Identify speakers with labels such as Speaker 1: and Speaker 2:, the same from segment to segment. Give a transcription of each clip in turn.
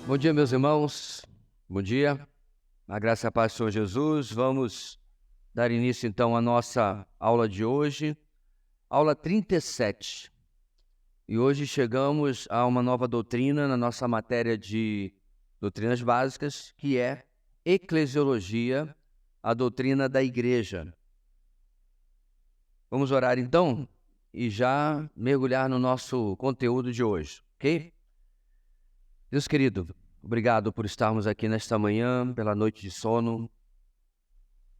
Speaker 1: Bom dia, meus irmãos. Bom dia. A graça e a paz do Senhor Jesus. Vamos dar início, então, à nossa aula de hoje, aula 37. E hoje chegamos a uma nova doutrina na nossa matéria de doutrinas básicas, que é eclesiologia, a doutrina da igreja. Vamos orar, então, e já mergulhar no nosso conteúdo de hoje, ok? Deus querido, obrigado por estarmos aqui nesta manhã, pela noite de sono.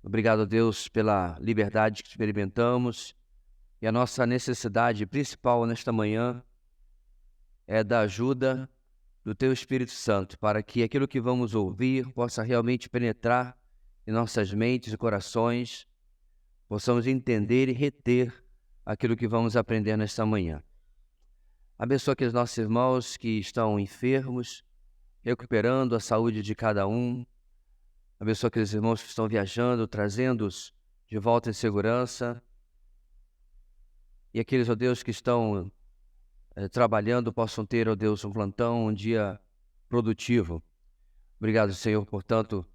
Speaker 1: Obrigado, Deus, pela liberdade que experimentamos. E a nossa necessidade principal nesta manhã é da ajuda do Teu Espírito Santo, para que aquilo que vamos ouvir possa realmente penetrar em nossas mentes e corações, possamos entender e reter aquilo que vamos aprender nesta manhã. Abençoa aqueles nossos irmãos que estão enfermos, recuperando a saúde de cada um. Abençoa aqueles irmãos que estão viajando, trazendo-os de volta em segurança. E aqueles, ó Deus, que estão trabalhando, possam ter, ó Deus, um plantão, um dia produtivo. Obrigado, Senhor, portanto,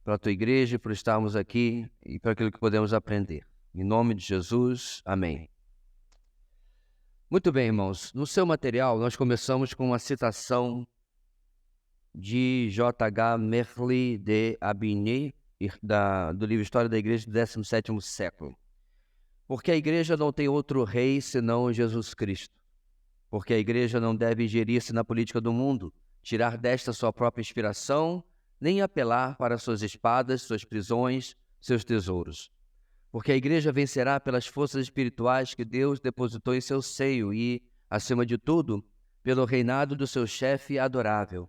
Speaker 1: pela Tua igreja, por estarmos aqui e por aquilo que podemos aprender. Em nome de Jesus, amém. Muito bem, irmãos. No seu material, nós começamos com uma citação de J.H. Merli de Abiney, do livro História da Igreja do 17º século. Porque a igreja não tem outro rei senão Jesus Cristo. Porque a igreja não deve ingerir-se na política do mundo, tirar desta sua própria inspiração, nem apelar para suas espadas, suas prisões, seus tesouros. Porque a igreja vencerá pelas forças espirituais que Deus depositou em seu seio e, acima de tudo, pelo reinado do seu chefe adorável.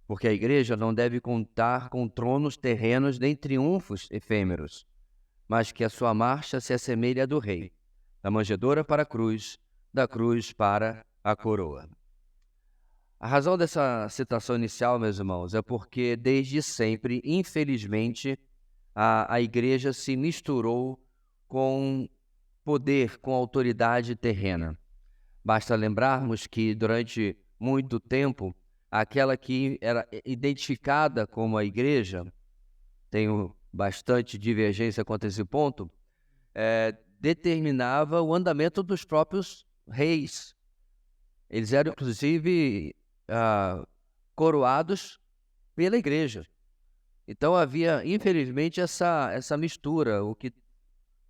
Speaker 1: Porque a igreja não deve contar com tronos terrenos nem triunfos efêmeros, mas que a sua marcha se assemelhe à do rei, da manjedoura para a cruz, da cruz para a coroa. A razão dessa citação inicial, meus irmãos, é porque desde sempre, infelizmente, a igreja se misturou com poder, com autoridade terrena. Basta lembrarmos que durante muito tempo, aquela que era identificada como a igreja, tenho bastante divergência quanto a esse ponto, determinava o andamento dos próprios reis. Eles eram, inclusive, coroados pela igreja. Então havia, infelizmente, essa mistura, o que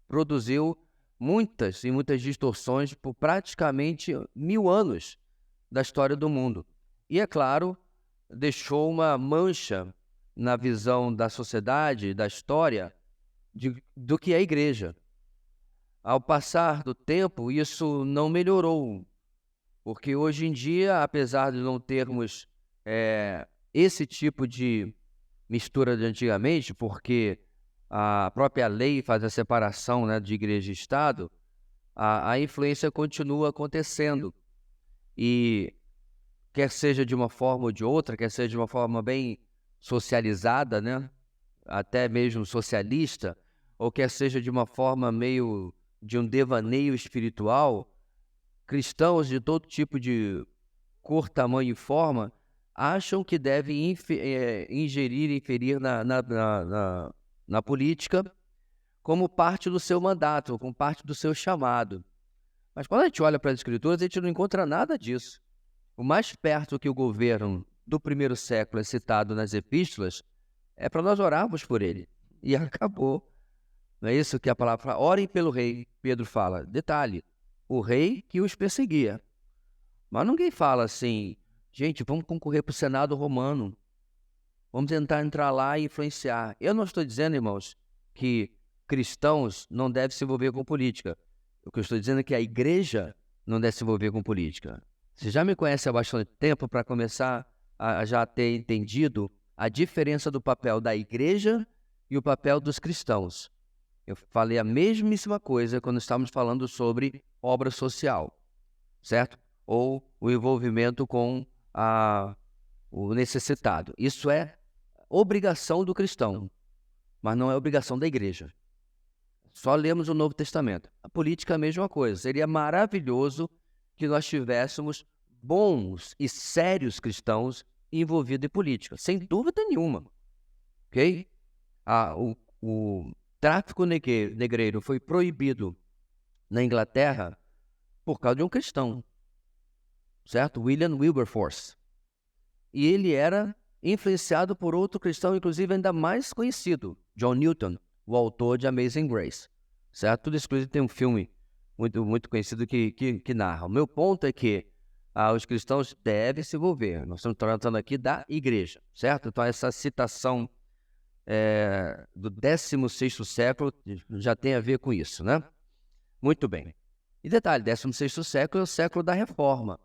Speaker 1: produziu muitas e muitas distorções por praticamente 1000 anos da história do mundo. E, é claro, deixou uma mancha na visão da sociedade, da história, do que é a igreja. Ao passar do tempo, isso não melhorou, porque hoje em dia, apesar de não termos esse tipo de mistura de antigamente, porque a própria lei faz a separação, né, de igreja e Estado, a influência continua acontecendo. E quer seja de uma forma ou de outra, quer seja de uma forma bem socializada, né, até mesmo socialista, ou quer seja de uma forma meio de um devaneio espiritual, cristãos de todo tipo de cor, tamanho e forma acham que devem ingerir e inferir na política como parte do seu mandato, como parte do seu chamado. Mas quando a gente olha para as Escrituras, a gente não encontra nada disso. O mais perto que o governo do primeiro século é citado nas epístolas é para nós orarmos por ele. E acabou. Não é isso que a palavra fala? Orem pelo rei, Pedro fala. Detalhe, o rei que os perseguia. Mas ninguém fala assim, gente, vamos concorrer para o Senado romano. Vamos tentar entrar lá e influenciar. Eu não estou dizendo, irmãos, que cristãos não devem se envolver com política. O que eu estou dizendo é que a igreja não deve se envolver com política. Você já me conhece há bastante tempo para começar a já ter entendido a diferença do papel da igreja e o papel dos cristãos. Eu falei a mesmíssima coisa quando estávamos falando sobre obra social, certo? Ou o envolvimento com o necessitado. Isso é obrigação do cristão, mas não é obrigação da igreja. Só lemos o Novo Testamento. A política é a mesma coisa. Seria maravilhoso que nós tivéssemos bons e sérios cristãos envolvido em política, sem dúvida nenhuma, ok? O tráfico negreiro foi proibido na Inglaterra por causa de um cristão, certo? William Wilberforce. E ele era influenciado por outro cristão, inclusive ainda mais conhecido, John Newton, o autor de Amazing Grace, certo? Tudo isso, inclusive, tem um filme muito conhecido que narra. O meu ponto é que os cristãos devem se envolver. Nós estamos tratando aqui da igreja, certo? Então, essa citação do 16º século já tem a ver com isso, né? Muito bem. E detalhe, 16º século é o século da reforma.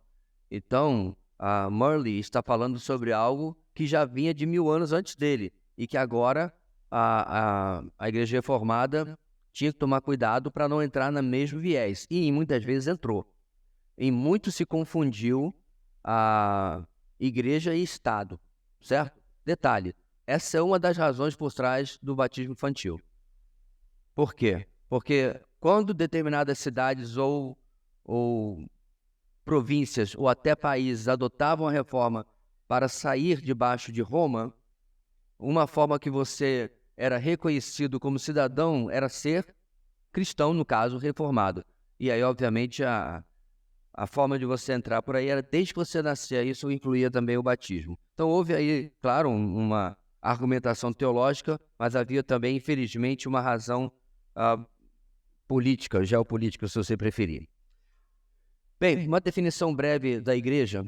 Speaker 1: Então, a Murray está falando sobre algo que já vinha de 1000 anos antes dele e que agora a igreja reformada tinha que tomar cuidado para não entrar no mesmo viés. E muitas vezes entrou. Em muito se confundiu a igreja e Estado, certo? Detalhe, essa é uma das razões por trás do batismo infantil. Por quê? Porque quando determinadas cidades ou províncias ou até países adotavam a reforma para sair debaixo de Roma, uma forma que você era reconhecido como cidadão era ser cristão, no caso, reformado. E aí, obviamente, a forma de você entrar por aí era desde que você nascia, isso incluía também o batismo. Então, houve aí, claro, uma argumentação teológica, mas havia também, infelizmente, uma razão política, geopolítica, se você preferir. Bem, uma definição breve da igreja,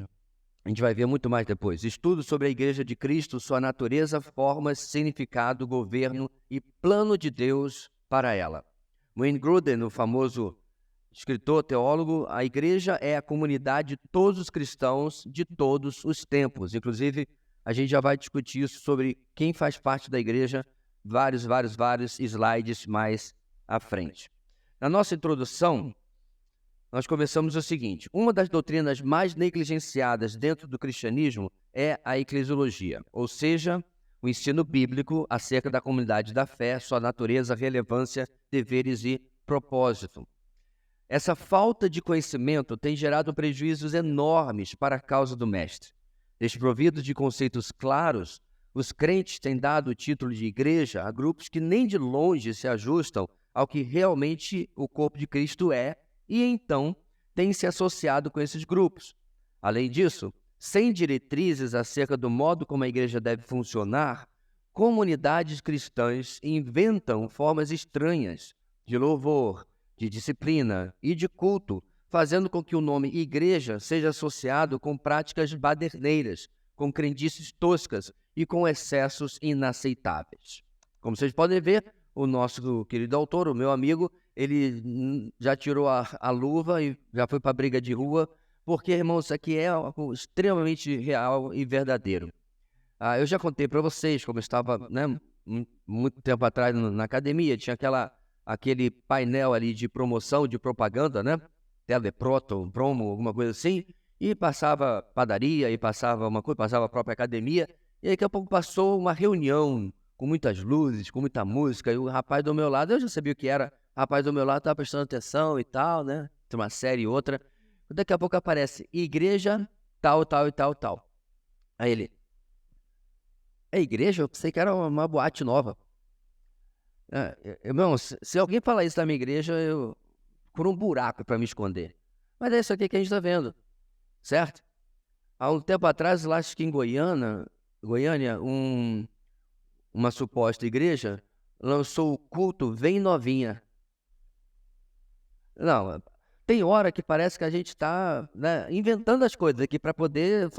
Speaker 1: a gente vai ver muito mais depois. Estudo sobre a igreja de Cristo, sua natureza, formas, significado, governo e plano de Deus para ela. Wayne Grudem, o famoso escritor, teólogo, a igreja é a comunidade de todos os cristãos de todos os tempos. Inclusive, a gente já vai discutir isso sobre quem faz parte da igreja, vários slides mais à frente. Na nossa introdução, nós começamos o seguinte: uma das doutrinas mais negligenciadas dentro do cristianismo é a eclesiologia, ou seja, o ensino bíblico acerca da comunidade da fé, sua natureza, relevância, deveres e propósito. Essa falta de conhecimento tem gerado prejuízos enormes para a causa do mestre. Desprovidos de conceitos claros, os crentes têm dado o título de igreja a grupos que nem de longe se ajustam ao que realmente o corpo de Cristo é, e então têm se associado com esses grupos. Além disso, sem diretrizes acerca do modo como a igreja deve funcionar, comunidades cristãs inventam formas estranhas de louvor, de disciplina e de culto, fazendo com que o nome igreja seja associado com práticas baderneiras, com crendices toscas e com excessos inaceitáveis. Como vocês podem ver, o nosso querido autor, o meu amigo, ele já tirou a luva e já foi para a briga de rua, porque, irmãos, isso aqui é algo extremamente real e verdadeiro. Eu já contei para vocês como eu estava, né, muito tempo atrás na academia, tinha aquele painel ali de promoção, de propaganda, né? Teleproto, promo, alguma coisa assim, e passava padaria, e passava uma coisa, passava a própria academia, e aí daqui a pouco passou uma reunião com muitas luzes, com muita música, e o rapaz do meu lado, eu já sabia o que era, o rapaz do meu lado estava prestando atenção e tal, né? Tem uma série e outra, daqui a pouco aparece igreja tal, tal e tal, tal. Aí ele, é igreja? Eu pensei que era uma boate nova. Irmão, se alguém falar isso da minha igreja, eu por um buraco para me esconder. Mas é isso aqui que a gente está vendo, certo? Há um tempo atrás, lá acho que em Goiânia, uma suposta igreja lançou o culto Vem Novinha. Não, tem hora que parece que a gente está, né, inventando as coisas aqui para poder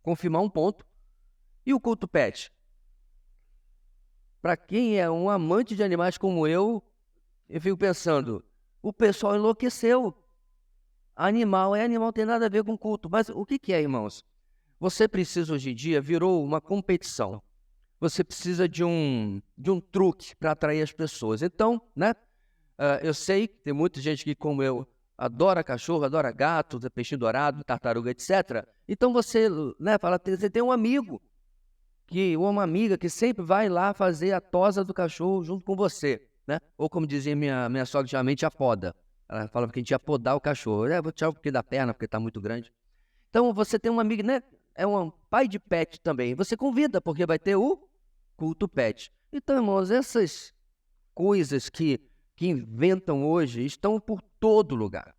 Speaker 1: confirmar um ponto. E o culto pet? Para quem é um amante de animais como eu fico pensando, o pessoal enlouqueceu. Animal é animal, não tem nada a ver com culto. Mas o que é, irmãos? Você precisa, hoje em dia, virou uma competição. Você precisa de um truque para atrair as pessoas. Então, né? Eu sei que tem muita gente que, como eu, adora cachorro, adora gato, peixe dourado, tartaruga, etc. Então você, né, fala, você tem um amigo, ou uma amiga que sempre vai lá fazer a tosa do cachorro junto com você, né? Ou como dizia minha sogra, geralmente a poda. Ela falava que a gente ia podar o cachorro. Vou tirar o pouquinho da perna porque está muito grande. Então você tem uma amiga, né? é um pai de pet também. Você convida, porque vai ter o culto pet. Então, irmãos, essas coisas que inventam hoje estão por todo lugar,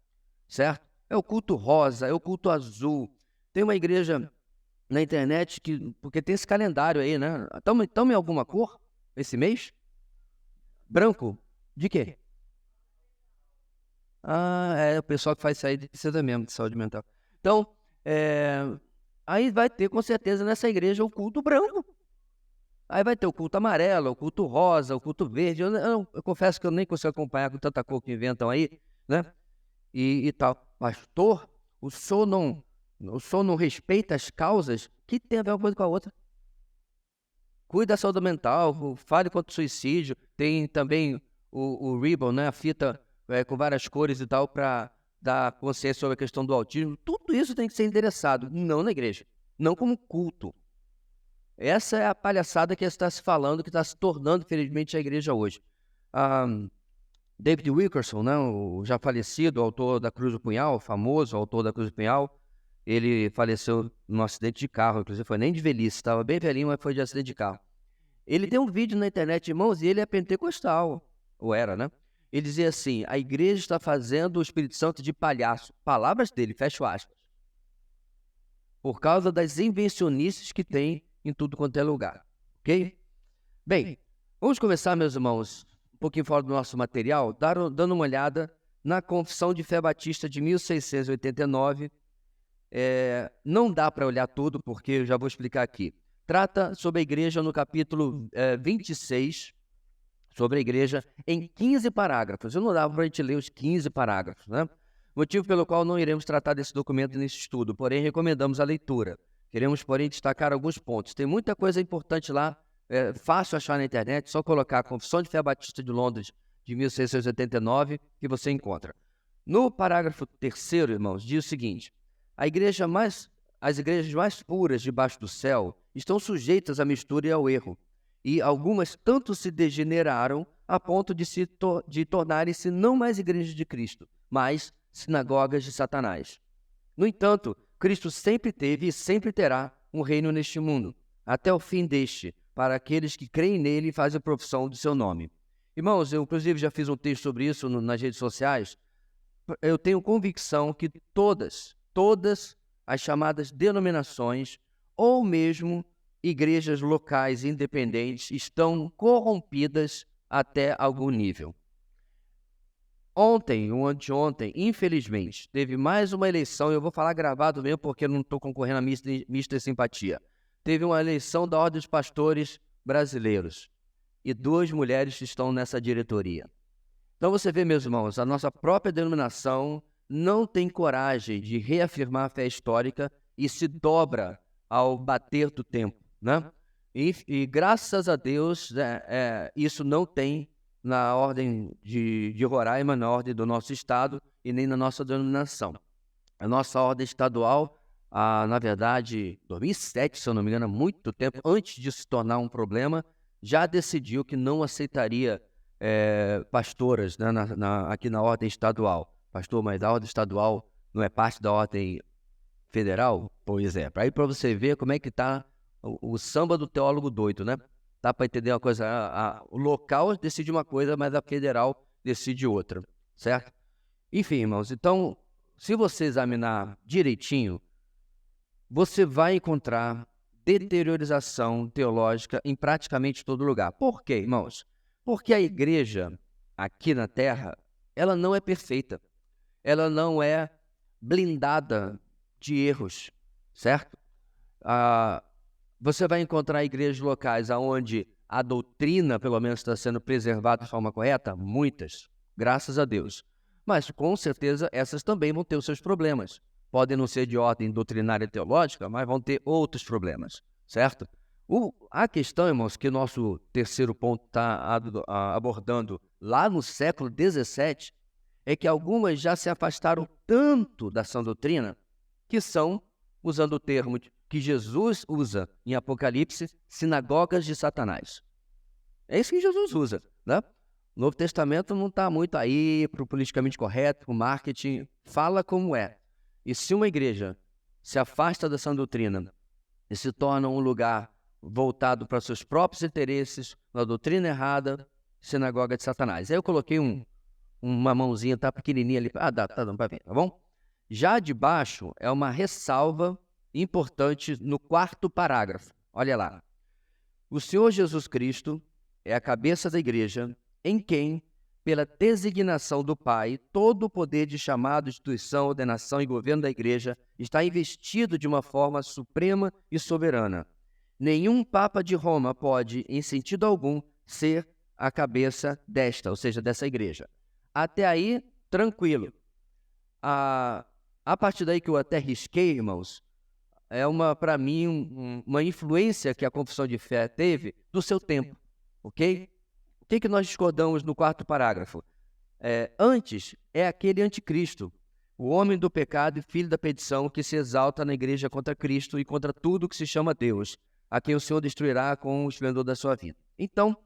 Speaker 1: certo? É o culto rosa, é o culto azul. Tem uma igreja na internet porque tem esse calendário aí, né? Tamo em alguma cor esse mês? Branco? De quê? Ah, é o pessoal que faz isso aí precisa mesmo de saúde mental. Então, aí vai ter com certeza nessa igreja o culto branco. Aí vai ter o culto amarelo, o culto rosa, o culto verde. Eu confesso que eu nem consigo acompanhar com tanta cor que inventam aí, né? E tal. Pastor, o senhor não respeita as causas? Que tem a ver uma coisa com a outra? Cuide da saúde mental, fale contra o suicídio. Tem também o ribbon, né? A fita com várias cores e tal, para dar consciência sobre a questão do autismo. Tudo isso tem que ser endereçado, não na igreja, não como culto. Essa é a palhaçada que está se falando, que está se tornando, infelizmente, a igreja hoje. David Wilkerson, né, o já falecido autor da Cruz do Punhal, famoso autor da Cruz do Punhal, ele faleceu num acidente de carro, inclusive foi nem de velhice, estava bem velhinho, mas foi de acidente de carro. Ele tem um vídeo na internet, irmãos, e ele é pentecostal, ou era, né? Ele dizia assim, a igreja está fazendo o Espírito Santo de palhaço. Palavras dele, fecho aspas. Por causa das invencionices que tem em tudo quanto é lugar, ok? Bem, vamos começar, meus irmãos, um pouquinho fora do nosso material, dando uma olhada na Confissão de Fé Batista de 1689. Não dá para olhar tudo, porque eu já vou explicar aqui. Trata sobre a igreja no capítulo 26, sobre a igreja em 15 parágrafos. Eu não dava para a gente ler os 15 parágrafos, né? Motivo pelo qual não iremos tratar desse documento nesse estudo, porém recomendamos a leitura. Queremos, porém, destacar alguns pontos. Tem muita coisa importante lá, fácil achar na internet, só colocar a Confissão de Fé Batista de Londres, de 1689, que você encontra. No parágrafo 3º, irmãos, diz o seguinte, as igrejas mais puras debaixo do céu estão sujeitas à mistura e ao erro, e algumas tanto se degeneraram a ponto de tornarem-se não mais igrejas de Cristo, mas sinagogas de Satanás. No entanto, Cristo sempre teve e sempre terá um reino neste mundo, até o fim deste, para aqueles que creem nele e fazem a profissão do seu nome. Irmãos, eu inclusive já fiz um texto sobre isso nas redes sociais. Eu tenho convicção que todas as chamadas denominações, ou mesmo igrejas locais independentes, estão corrompidas até algum nível. Ontem ou anteontem, infelizmente, teve mais uma eleição, eu vou falar gravado mesmo porque eu não estou concorrendo a mista simpatia. Teve uma eleição da Ordem dos Pastores Brasileiros e 2 mulheres estão nessa diretoria. Então você vê, meus irmãos, a nossa própria denominação não tem coragem de reafirmar a fé histórica e se dobra ao bater do tempo, né? E graças a Deus, isso não tem na ordem de Roraima, na ordem do nosso estado e nem na nossa denominação. A nossa ordem estadual, na verdade, 2007, se eu não me engano, há muito tempo, antes de se tornar um problema, já decidiu que não aceitaria pastoras, né, aqui na ordem estadual. Pastor, mas a ordem estadual não é parte da ordem federal? Pois é, para você ver como é que está o samba do teólogo doido, né? Dá para entender uma coisa, o local decide uma coisa, mas a federal decide outra, certo? Enfim, irmãos, então, se você examinar direitinho, você vai encontrar deteriorização teológica em praticamente todo lugar. Por quê, irmãos? Porque a igreja aqui na Terra, ela não é perfeita. Ela não é blindada de erros, certo? Você vai encontrar igrejas locais onde a doutrina, pelo menos, está sendo preservada de forma correta? Muitas, graças a Deus. Mas, com certeza, essas também vão ter os seus problemas. Podem não ser de ordem doutrinária e teológica, mas vão ter outros problemas, certo? A questão, irmãos, que o nosso terceiro ponto está abordando lá no século XVII, é que algumas já se afastaram tanto da sã doutrina que são, usando o termo que Jesus usa em Apocalipse, sinagogas de Satanás. É isso que Jesus usa, né? O Novo Testamento não está muito aí para o politicamente correto, para o marketing, fala como é. E se uma igreja se afasta da sã doutrina e se tornam um lugar voltado para seus próprios interesses, uma doutrina errada, sinagoga de Satanás. Aí eu coloquei uma mãozinha, tá pequenininha ali, tá dando para ver, tá bom? Já de baixo é uma ressalva importante no 4º parágrafo. Olha lá. O Senhor Jesus Cristo é a cabeça da igreja, em quem, pela designação do Pai, todo o poder de chamado, instituição, ordenação e governo da igreja está investido de uma forma suprema e soberana. Nenhum Papa de Roma pode, em sentido algum, ser a cabeça desta, ou seja, dessa igreja. Até aí, tranquilo. A partir daí que eu até risquei, irmãos, é para mim, uma influência que a confissão de fé teve do seu tempo, ok? O que nós discordamos no 4º parágrafo? Antes é aquele anticristo, o homem do pecado e filho da perdição que se exalta na igreja contra Cristo e contra tudo que se chama Deus, a quem o Senhor destruirá com o esplendor da sua vida. Então,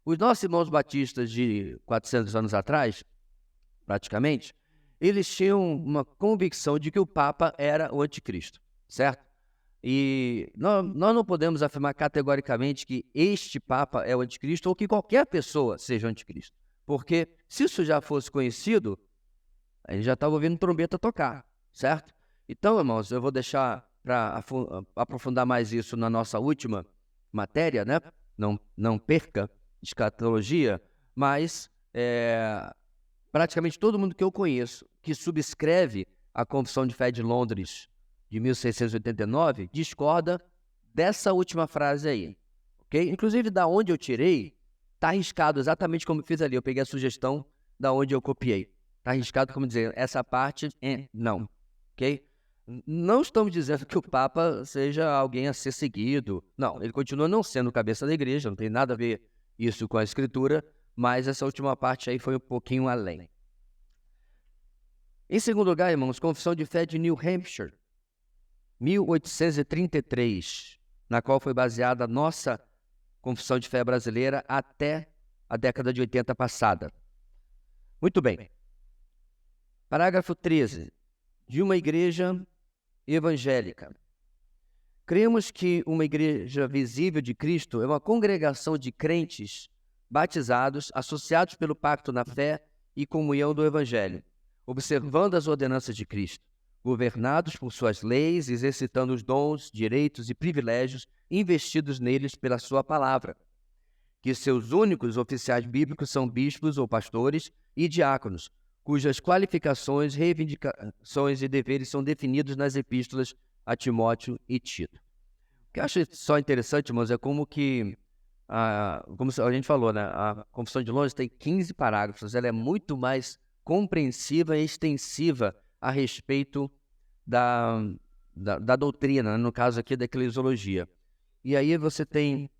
Speaker 1: os nossos irmãos batistas de 400 anos atrás, praticamente, eles tinham uma convicção de que o Papa era o anticristo, certo? E nós não podemos afirmar categoricamente que este Papa é o anticristo ou que qualquer pessoa seja o anticristo. Porque se isso já fosse conhecido, a gente já estava ouvindo trombeta tocar, certo? Então, irmãos, eu vou deixar para aprofundar mais isso na nossa última matéria, né? Não perca, escatologia, mas praticamente todo mundo que eu conheço que subscreve a Confissão de Fé de Londres de 1689, discorda dessa última frase aí, ok? Inclusive, da onde eu tirei, está arriscado exatamente como eu fiz ali. Eu peguei a sugestão da onde eu copiei. Está arriscado como dizer, essa parte não, ok? Não estamos dizendo que o Papa seja alguém a ser seguido. Não, ele continua não sendo cabeça da igreja, não tem nada a ver isso com a Escritura, mas essa última parte aí foi um pouquinho além. Em segundo lugar, irmãos, Confissão de Fé de New Hampshire, 1833, na qual foi baseada a nossa Confissão de Fé brasileira até a década de 80 passada. Muito bem. Parágrafo 13. De uma igreja evangélica. Cremos que uma igreja visível de Cristo é uma congregação de crentes batizados, associados pelo pacto na fé e comunhão do Evangelho, observando as ordenanças de Cristo, governados por suas leis, exercitando os dons, direitos e privilégios investidos neles pela sua palavra, que seus únicos oficiais bíblicos são bispos ou pastores e diáconos, cujas qualificações, reivindicações e deveres são definidos nas epístolas a Timóteo e Tito. O que eu acho só interessante, irmãos, é como a gente falou, né? A Confissão de Londres tem 15 parágrafos, ela é muito mais compreensiva e extensiva a respeito da doutrina, no caso aqui da eclesiologia. E aí você tem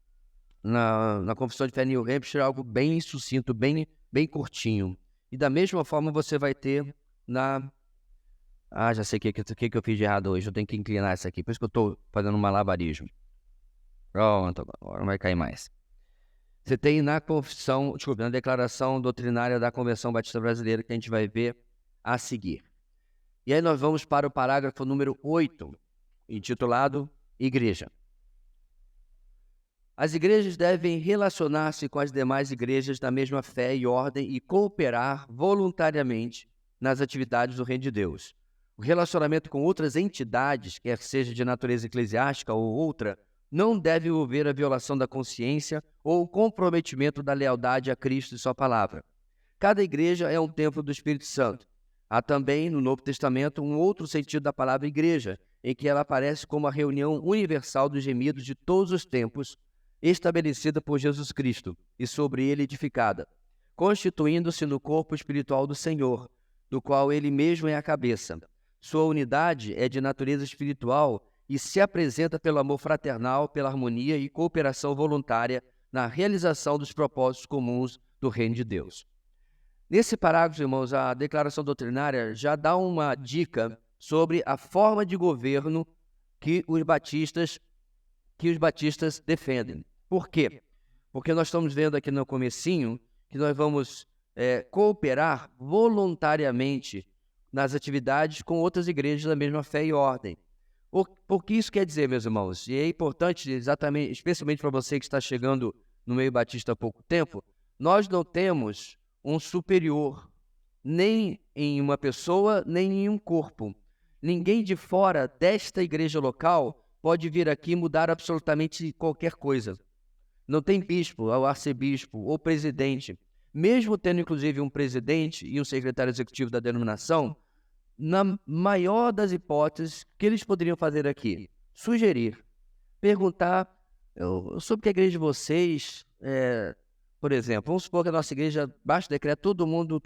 Speaker 1: na Confissão de Fé New Hampshire algo bem sucinto, bem curtinho. E da mesma forma você vai ter já sei o que eu fiz de errado hoje, eu tenho que inclinar isso aqui, por isso que eu estou fazendo um malabarismo. Pronto, agora não vai cair mais. Você tem na Declaração Doutrinária da Convenção Batista Brasileira, que a gente vai ver a seguir. E aí nós vamos para o parágrafo número 8, intitulado Igreja. As igrejas devem relacionar-se com as demais igrejas da mesma fé e ordem e cooperar voluntariamente nas atividades do Reino de Deus. O relacionamento com outras entidades, quer seja de natureza eclesiástica ou outra, não deve envolver a violação da consciência ou o comprometimento da lealdade a Cristo e sua palavra. Cada igreja é um templo do Espírito Santo. Há também, no Novo Testamento, um outro sentido da palavra igreja, em que ela aparece como a reunião universal dos gemidos de todos os tempos, estabelecida por Jesus Cristo e sobre ele edificada, constituindo-se no corpo espiritual do Senhor, do qual ele mesmo é a cabeça. Sua unidade é de natureza espiritual e se apresenta pelo amor fraternal, pela harmonia e cooperação voluntária na realização dos propósitos comuns do Reino de Deus. Nesse parágrafo, irmãos, a declaração doutrinária já dá uma dica sobre a forma de governo que os batistas defendem. Por quê? Porque nós estamos vendo aqui no comecinho que nós vamos cooperar voluntariamente nas atividades com outras igrejas da mesma fé e ordem. O que isso quer dizer, meus irmãos? E é importante, exatamente, especialmente para você que está chegando no meio batista há pouco tempo, nós não temos um superior, nem em uma pessoa, nem em um corpo. Ninguém de fora desta igreja local pode vir aqui e mudar absolutamente qualquer coisa. Não tem bispo, ou arcebispo, ou presidente. Mesmo tendo, inclusive, um presidente e um secretário executivo da denominação, na maior das hipóteses, o que eles poderiam fazer aqui? Sugerir, perguntar sobre a igreja de vocês, por exemplo, vamos supor que a nossa igreja, baixo decreto, todo mundo,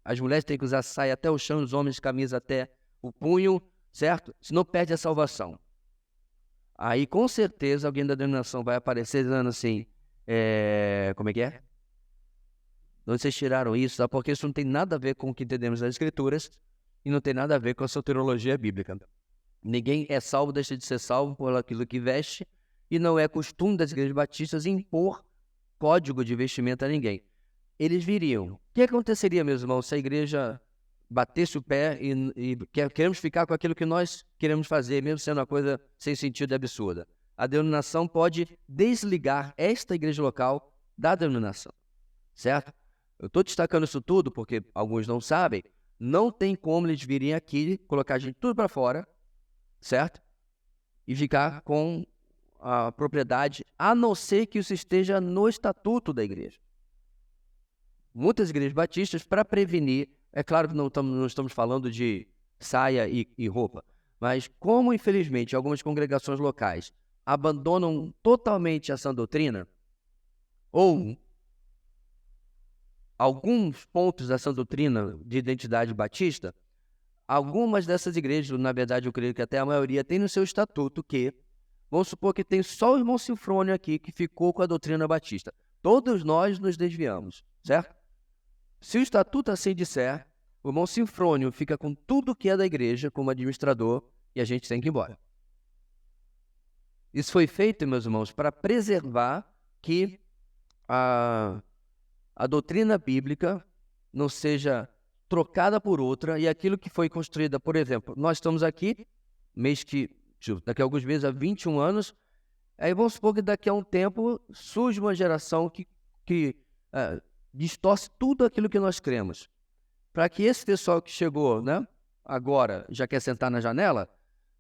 Speaker 1: as mulheres têm que usar saia até o chão, os homens camisa até o punho, certo? Senão perde a salvação. Aí, com certeza, alguém da denominação vai aparecer dizendo assim, como é que é? De onde vocês tiraram isso? Tá? Porque isso não tem nada a ver com o que entendemos nas Escrituras e não tem nada a ver com a soteriologia bíblica. Ninguém é salvo, deixa de ser salvo por aquilo que veste, e não é costume das igrejas batistas impor código de vestimenta a ninguém. Eles viriam. O que aconteceria, meus irmãos, se a igreja batesse o pé e queremos ficar com aquilo que nós queremos fazer, mesmo sendo uma coisa sem sentido e absurda? A denominação pode desligar esta igreja local da denominação, certo? Eu estou destacando isso tudo porque alguns não sabem. Não tem como eles virem aqui, colocar a gente tudo para fora, certo? E ficar com a propriedade, a não ser que isso esteja no estatuto da igreja. Muitas igrejas batistas, para prevenir, é claro que não estamos falando de saia e roupa, mas como, infelizmente, algumas congregações locais abandonam totalmente essa doutrina, ou alguns pontos dessa doutrina de identidade batista, algumas dessas igrejas, na verdade eu creio que até a maioria, tem no seu estatuto que, vamos supor que tem só o irmão Sinfrônio aqui que ficou com a doutrina batista. Todos nós nos desviamos, certo? Se o estatuto assim disser, o irmão Sinfrônio fica com tudo que é da igreja como administrador e a gente tem que ir embora. Isso foi feito, meus irmãos, para preservar que a doutrina bíblica não seja trocada por outra e aquilo que foi construída, por exemplo, nós estamos aqui, daqui a alguns meses, há 21 anos, aí vamos supor que daqui a um tempo surge uma geração que distorce tudo aquilo que nós cremos. Para que esse pessoal que chegou, né, agora, já quer sentar na janela,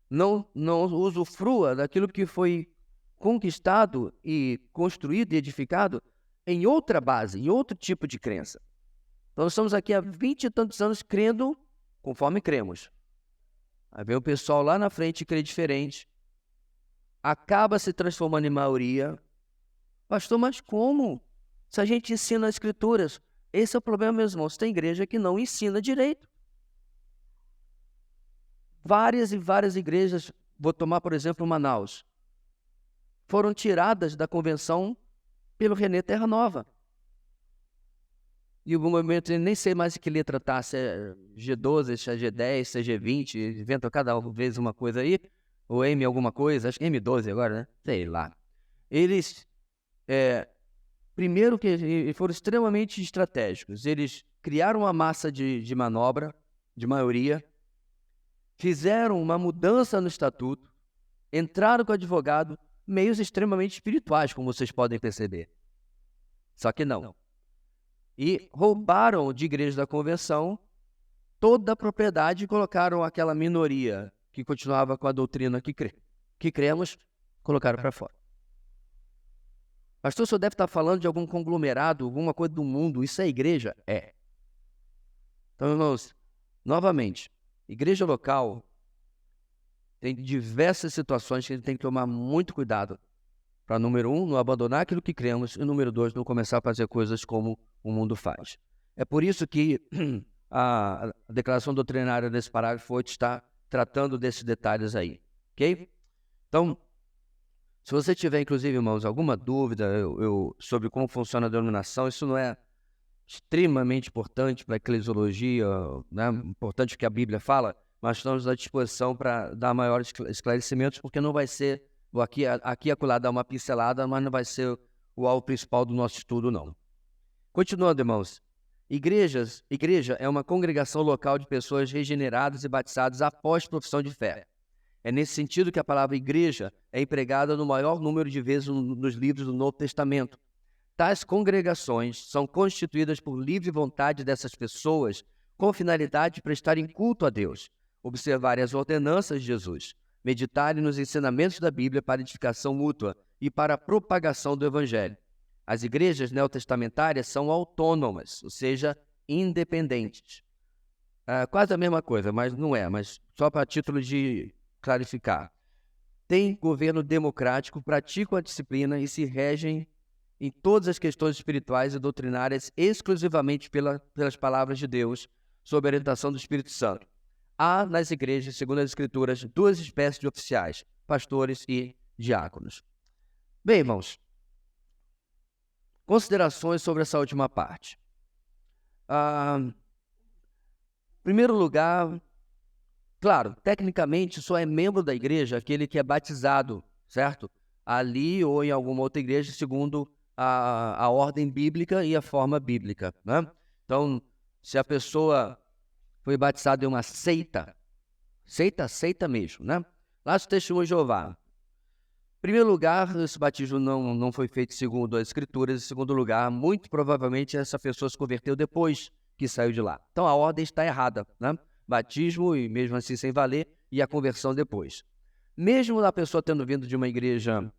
Speaker 1: não usufrua daquilo que foi conquistado e construído e edificado em outra base, em outro tipo de crença. Então, nós estamos aqui há 20 e tantos anos crendo conforme cremos. Aí vem o pessoal lá na frente que crê diferente, acaba se transformando em maioria. Pastor, mas como? Se a gente ensina as Escrituras, esse é o problema, meus irmãos. Tem igreja que não ensina direito. Várias e várias igrejas, vou tomar, por exemplo, Manaus, foram tiradas da convenção pelo René Terra Nova. E o movimento, nem sei mais que letra está, se é G12, se é G10, se é G20, inventa cada vez uma coisa aí, ou M alguma coisa, acho que M12 agora, né? Sei lá. Eles, primeiro que foram extremamente estratégicos, eles criaram uma massa de manobra, de maioria, fizeram uma mudança no estatuto, entraram com o advogado, meios extremamente espirituais, como vocês podem perceber. Só que não. E roubaram de igreja da convenção toda a propriedade e colocaram aquela minoria que continuava com a doutrina que cremos, colocaram para fora. Pastor, o senhor deve estar falando de algum conglomerado, alguma coisa do mundo. Isso é igreja? É. Então, irmãos, novamente, igreja local tem diversas situações que a gente tem que tomar muito cuidado para, número 1, não abandonar aquilo que cremos, e número 2, não começar a fazer coisas como o mundo faz. É por isso que a declaração doutrinária desse parágrafo 8 está tratando desses detalhes aí, ok? Então, se você tiver, inclusive, irmãos, alguma dúvida sobre como funciona a denominação, isso não é extremamente importante para a eclesiologia, né? Importante o que a Bíblia fala, mas estamos à disposição para dar maiores esclarecimentos, porque não vai ser, aqui e acolá dar uma pincelada, mas não vai ser o alvo principal do nosso estudo, não. Continuando, irmãos, igreja é uma congregação local de pessoas regeneradas e batizadas após profissão de fé. É nesse sentido que a palavra igreja é empregada no maior número de vezes nos livros do Novo Testamento. Tais congregações são constituídas por livre vontade dessas pessoas com finalidade de prestarem culto a Deus, observarem as ordenanças de Jesus, meditarem nos ensinamentos da Bíblia para edificação mútua e para a propagação do Evangelho. As igrejas neotestamentárias são autônomas, ou seja, independentes. Quase a mesma coisa, mas não é, mas só para título de clarificar. Tem governo democrático, praticam a disciplina e se regem em todas as questões espirituais e doutrinárias exclusivamente pelas palavras de Deus, sob a orientação do Espírito Santo. Há nas igrejas, segundo as Escrituras, duas espécies de oficiais, pastores e diáconos. Bem, irmãos, considerações sobre essa última parte. Em primeiro lugar, claro, tecnicamente só é membro da igreja aquele que é batizado, certo? Ali ou em alguma outra igreja, segundo a ordem bíblica e a forma bíblica, né? Então, se a pessoa foi batizada em uma seita mesmo, né? Lá no Testemunho de Jeová. Em primeiro lugar, esse batismo não foi feito segundo as Escrituras. Em segundo lugar, muito provavelmente essa pessoa se converteu depois que saiu de lá. Então, a ordem está errada, né? Batismo, e mesmo assim sem valer, e a conversão depois. Mesmo a pessoa tendo vindo de uma igreja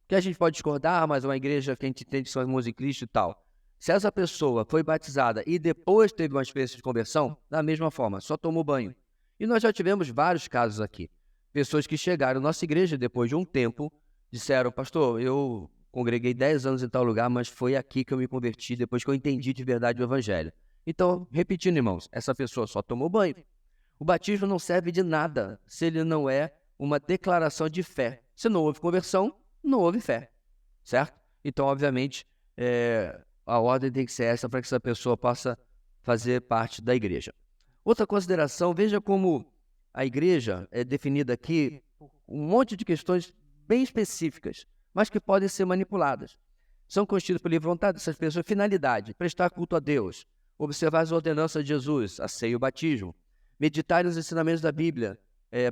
Speaker 1: que a gente pode discordar, mas uma igreja que a gente entende que são irmãos em Cristo e tal. Se essa pessoa foi batizada e depois teve uma experiência de conversão, da mesma forma, só tomou banho. E nós já tivemos vários casos aqui. Pessoas que chegaram à nossa igreja depois de um tempo, disseram, pastor, eu congreguei 10 anos em tal lugar, mas foi aqui que eu me converti, depois que eu entendi de verdade o evangelho. Então, repetindo, irmãos, essa pessoa só tomou banho. O batismo não serve de nada se ele não é uma declaração de fé. Se não houve conversão, não houve fé, certo? Então, obviamente, a ordem tem que ser essa para que essa pessoa possa fazer parte da igreja. Outra consideração, veja como a igreja é definida aqui, um monte de questões bem específicas, mas que podem ser manipuladas. São constituídas por livre vontade dessas pessoas, finalidade, prestar culto a Deus, observar as ordenanças de Jesus, a ceia e o batismo, meditar nos ensinamentos da Bíblia,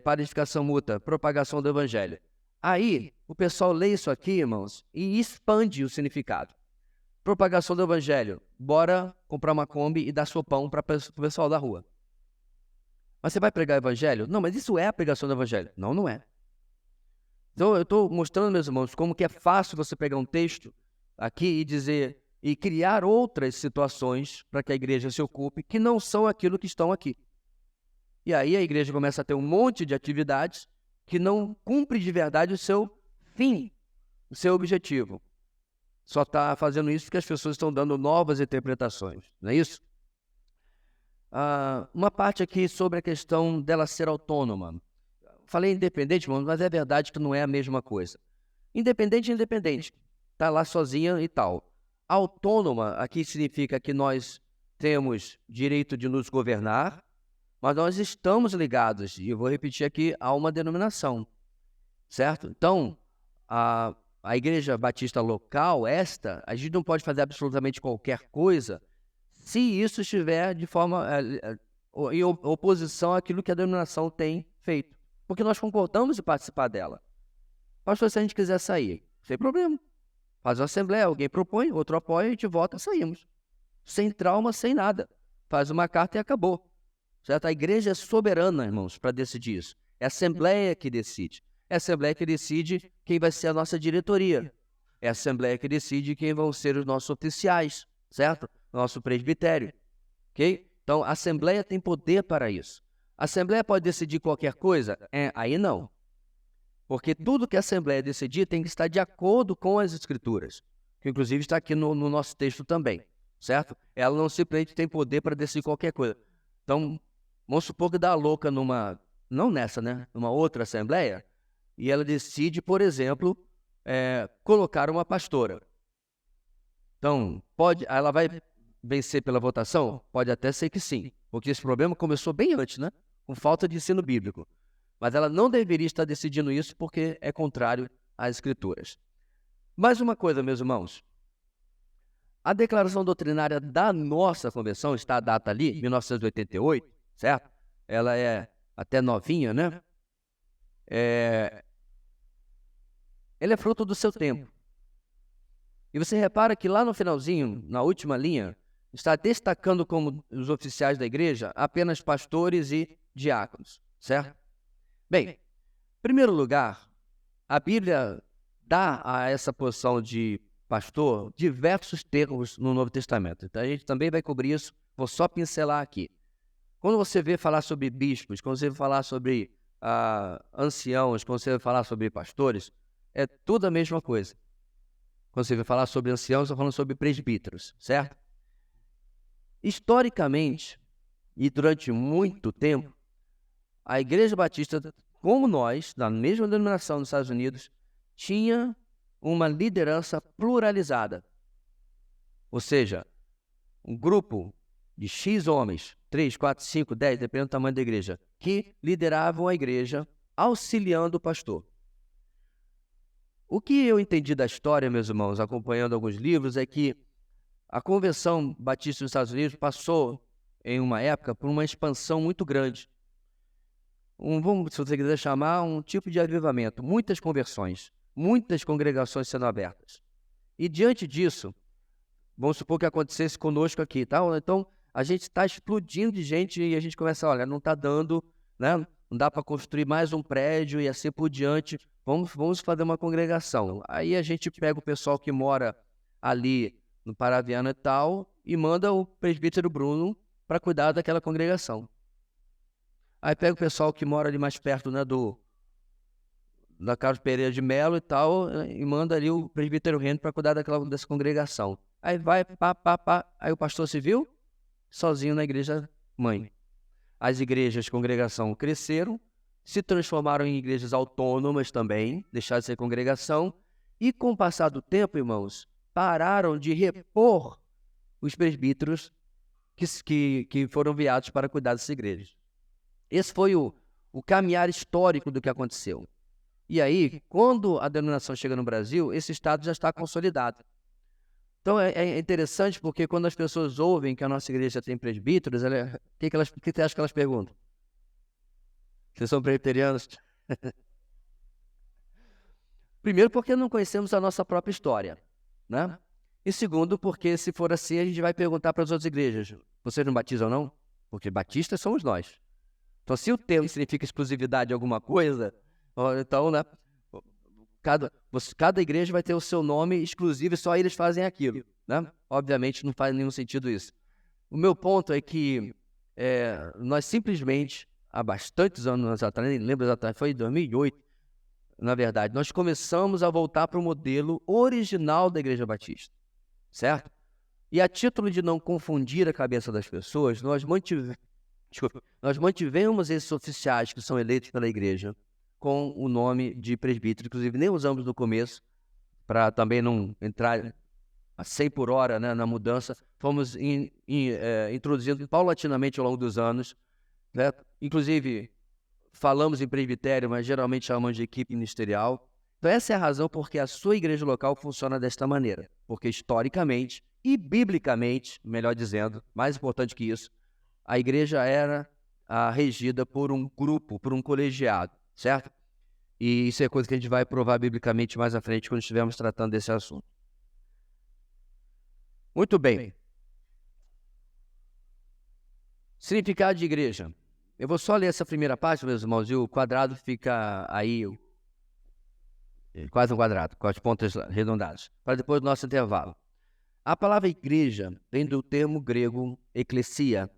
Speaker 1: para edificação mútua, propagação do Evangelho. Aí, o pessoal lê isso aqui, irmãos, e expande o significado. Propagação do Evangelho. Bora comprar uma Kombi e dar sopão para o pessoal da rua. Mas você vai pregar o Evangelho? Não, mas isso é a pregação do Evangelho. Não, não é. Então, eu estou mostrando, meus irmãos, como que é fácil você pegar um texto aqui e dizer, e criar outras situações para que a igreja se ocupe, que não são aquilo que estão aqui. E aí a igreja começa a ter um monte de atividades que não cumpre de verdade o seu fim, o seu objetivo. Só está fazendo isso porque as pessoas estão dando novas interpretações, não é isso? Uma parte aqui sobre a questão dela ser autônoma. Falei independente, mas é verdade que não é a mesma coisa. Independente é independente, está lá sozinha e tal. Autônoma aqui significa que nós temos direito de nos governar, mas nós estamos ligados, e eu vou repetir aqui, a uma denominação, certo? Então, a igreja batista local, a gente não pode fazer absolutamente qualquer coisa se isso estiver de forma em oposição àquilo que a denominação tem feito. Porque nós concordamos em participar dela. Pastor, se a gente quiser sair, sem problema. Faz uma assembleia, alguém propõe, outro apoia, a gente vota, saímos. Sem trauma, sem nada. Faz uma carta e acabou. Certo? A igreja é soberana, irmãos, para decidir isso. É a Assembleia que decide. É a Assembleia que decide quem vai ser a nossa diretoria. É a Assembleia que decide quem vão ser os nossos oficiais, certo? Nosso presbitério. Ok? Então, a Assembleia tem poder para isso. A Assembleia pode decidir qualquer coisa? Aí não. Porque tudo que a Assembleia decidir tem que estar de acordo com as Escrituras. Que inclusive está aqui no nosso texto também, certo? Ela não simplesmente tem poder para decidir qualquer coisa. Então, vamos supor que dá louca não nessa, né? Numa outra assembleia, e ela decide, por exemplo, colocar uma pastora. Então, ela vai vencer pela votação? Pode até ser que sim, porque esse problema começou bem antes, né? Com falta de ensino bíblico. Mas ela não deveria estar decidindo isso porque é contrário às Escrituras. Mais uma coisa, meus irmãos. A declaração doutrinária da nossa convenção, está a data ali, 1988, certo? Ela é até novinha, né? Ela é fruto do seu tempo. E você repara que lá no finalzinho, na última linha, está destacando como os oficiais da igreja apenas pastores e diáconos, certo? Bem, em primeiro lugar, a Bíblia dá a essa posição de pastor diversos termos no Novo Testamento. Então a gente também vai cobrir isso, vou só pincelar aqui. Quando você vê falar sobre bispos, quando você vê falar sobre anciãos, quando você vê falar sobre pastores, é tudo a mesma coisa. Quando você vê falar sobre anciãos, estou falando sobre presbíteros, certo? Historicamente, e durante muito tempo, a Igreja Batista, como nós, da mesma denominação nos Estados Unidos, tinha uma liderança pluralizada. Ou seja, um grupo de X homens, 3, 4, 5, 10, dependendo do tamanho da igreja, que lideravam a igreja, auxiliando o pastor. O que eu entendi da história, meus irmãos, acompanhando alguns livros, é que a Convenção Batista dos Estados Unidos passou, em uma época, por uma expansão muito grande. Vamos, se você quiser chamar, um tipo de avivamento, muitas conversões, muitas congregações sendo abertas. E diante disso, vamos supor que acontecesse conosco aqui, tá? Então, a gente está explodindo de gente e a gente começa, olha, não está dando, né? Não dá para construir mais um prédio e assim por diante, vamos fazer uma congregação. Aí a gente pega o pessoal que mora ali no Paraviana e tal e manda o presbítero Bruno para cuidar daquela congregação. Aí pega o pessoal que mora ali mais perto, né, da Carlos Pereira de Melo e tal, e manda ali o presbítero Rendo para cuidar dessa congregação. Aí vai, aí o pastor civil, sozinho na igreja mãe. As igrejas, congregação, cresceram, se transformaram em igrejas autônomas também, deixaram de ser congregação, e com o passar do tempo, irmãos, pararam de repor os presbíteros que foram enviados para cuidar dessas igrejas. Esse foi o caminhar histórico do que aconteceu. E aí, quando a denominação chega no Brasil, esse estado já está consolidado. Então é interessante porque quando as pessoas ouvem que a nossa igreja tem presbíteros, o que você acha que elas perguntam? Vocês são presbiterianos? Primeiro, porque não conhecemos a nossa própria história, né? E segundo, porque se for assim, a gente vai perguntar para as outras igrejas: vocês não batizam não? Porque batistas somos nós. Então, se o termo significa exclusividade de alguma coisa, então, né, cada igreja vai ter o seu nome exclusivo e só eles fazem aquilo, né? Obviamente não faz nenhum sentido isso. O meu ponto é que nós simplesmente, há bastantes anos atrás, nem lembro exatamente, foi em 2008, na verdade, nós começamos a voltar para o modelo original da Igreja Batista, certo? E a título de não confundir a cabeça das pessoas, nós mantivemos esses oficiais que são eleitos pela igreja com o nome de presbítero, inclusive nem usamos no começo, para também não entrar a 100 por hora, né, na mudança. Fomos introduzindo paulatinamente ao longo dos anos, né? Inclusive falamos em presbitério, mas geralmente chamamos de equipe ministerial. Então essa é a razão porque a sua igreja local funciona desta maneira, porque historicamente e biblicamente, melhor dizendo, mais importante que isso, a igreja era regida por um grupo, por um colegiado, certo? E isso é coisa que a gente vai provar biblicamente mais à frente quando estivermos tratando desse assunto. Muito bem. Significado de igreja. Eu vou só ler essa primeira parte, meus irmãos, e o quadrado fica aí, quase um quadrado, com as pontas arredondadas, para depois do nosso intervalo. A palavra igreja vem do termo grego eclesia,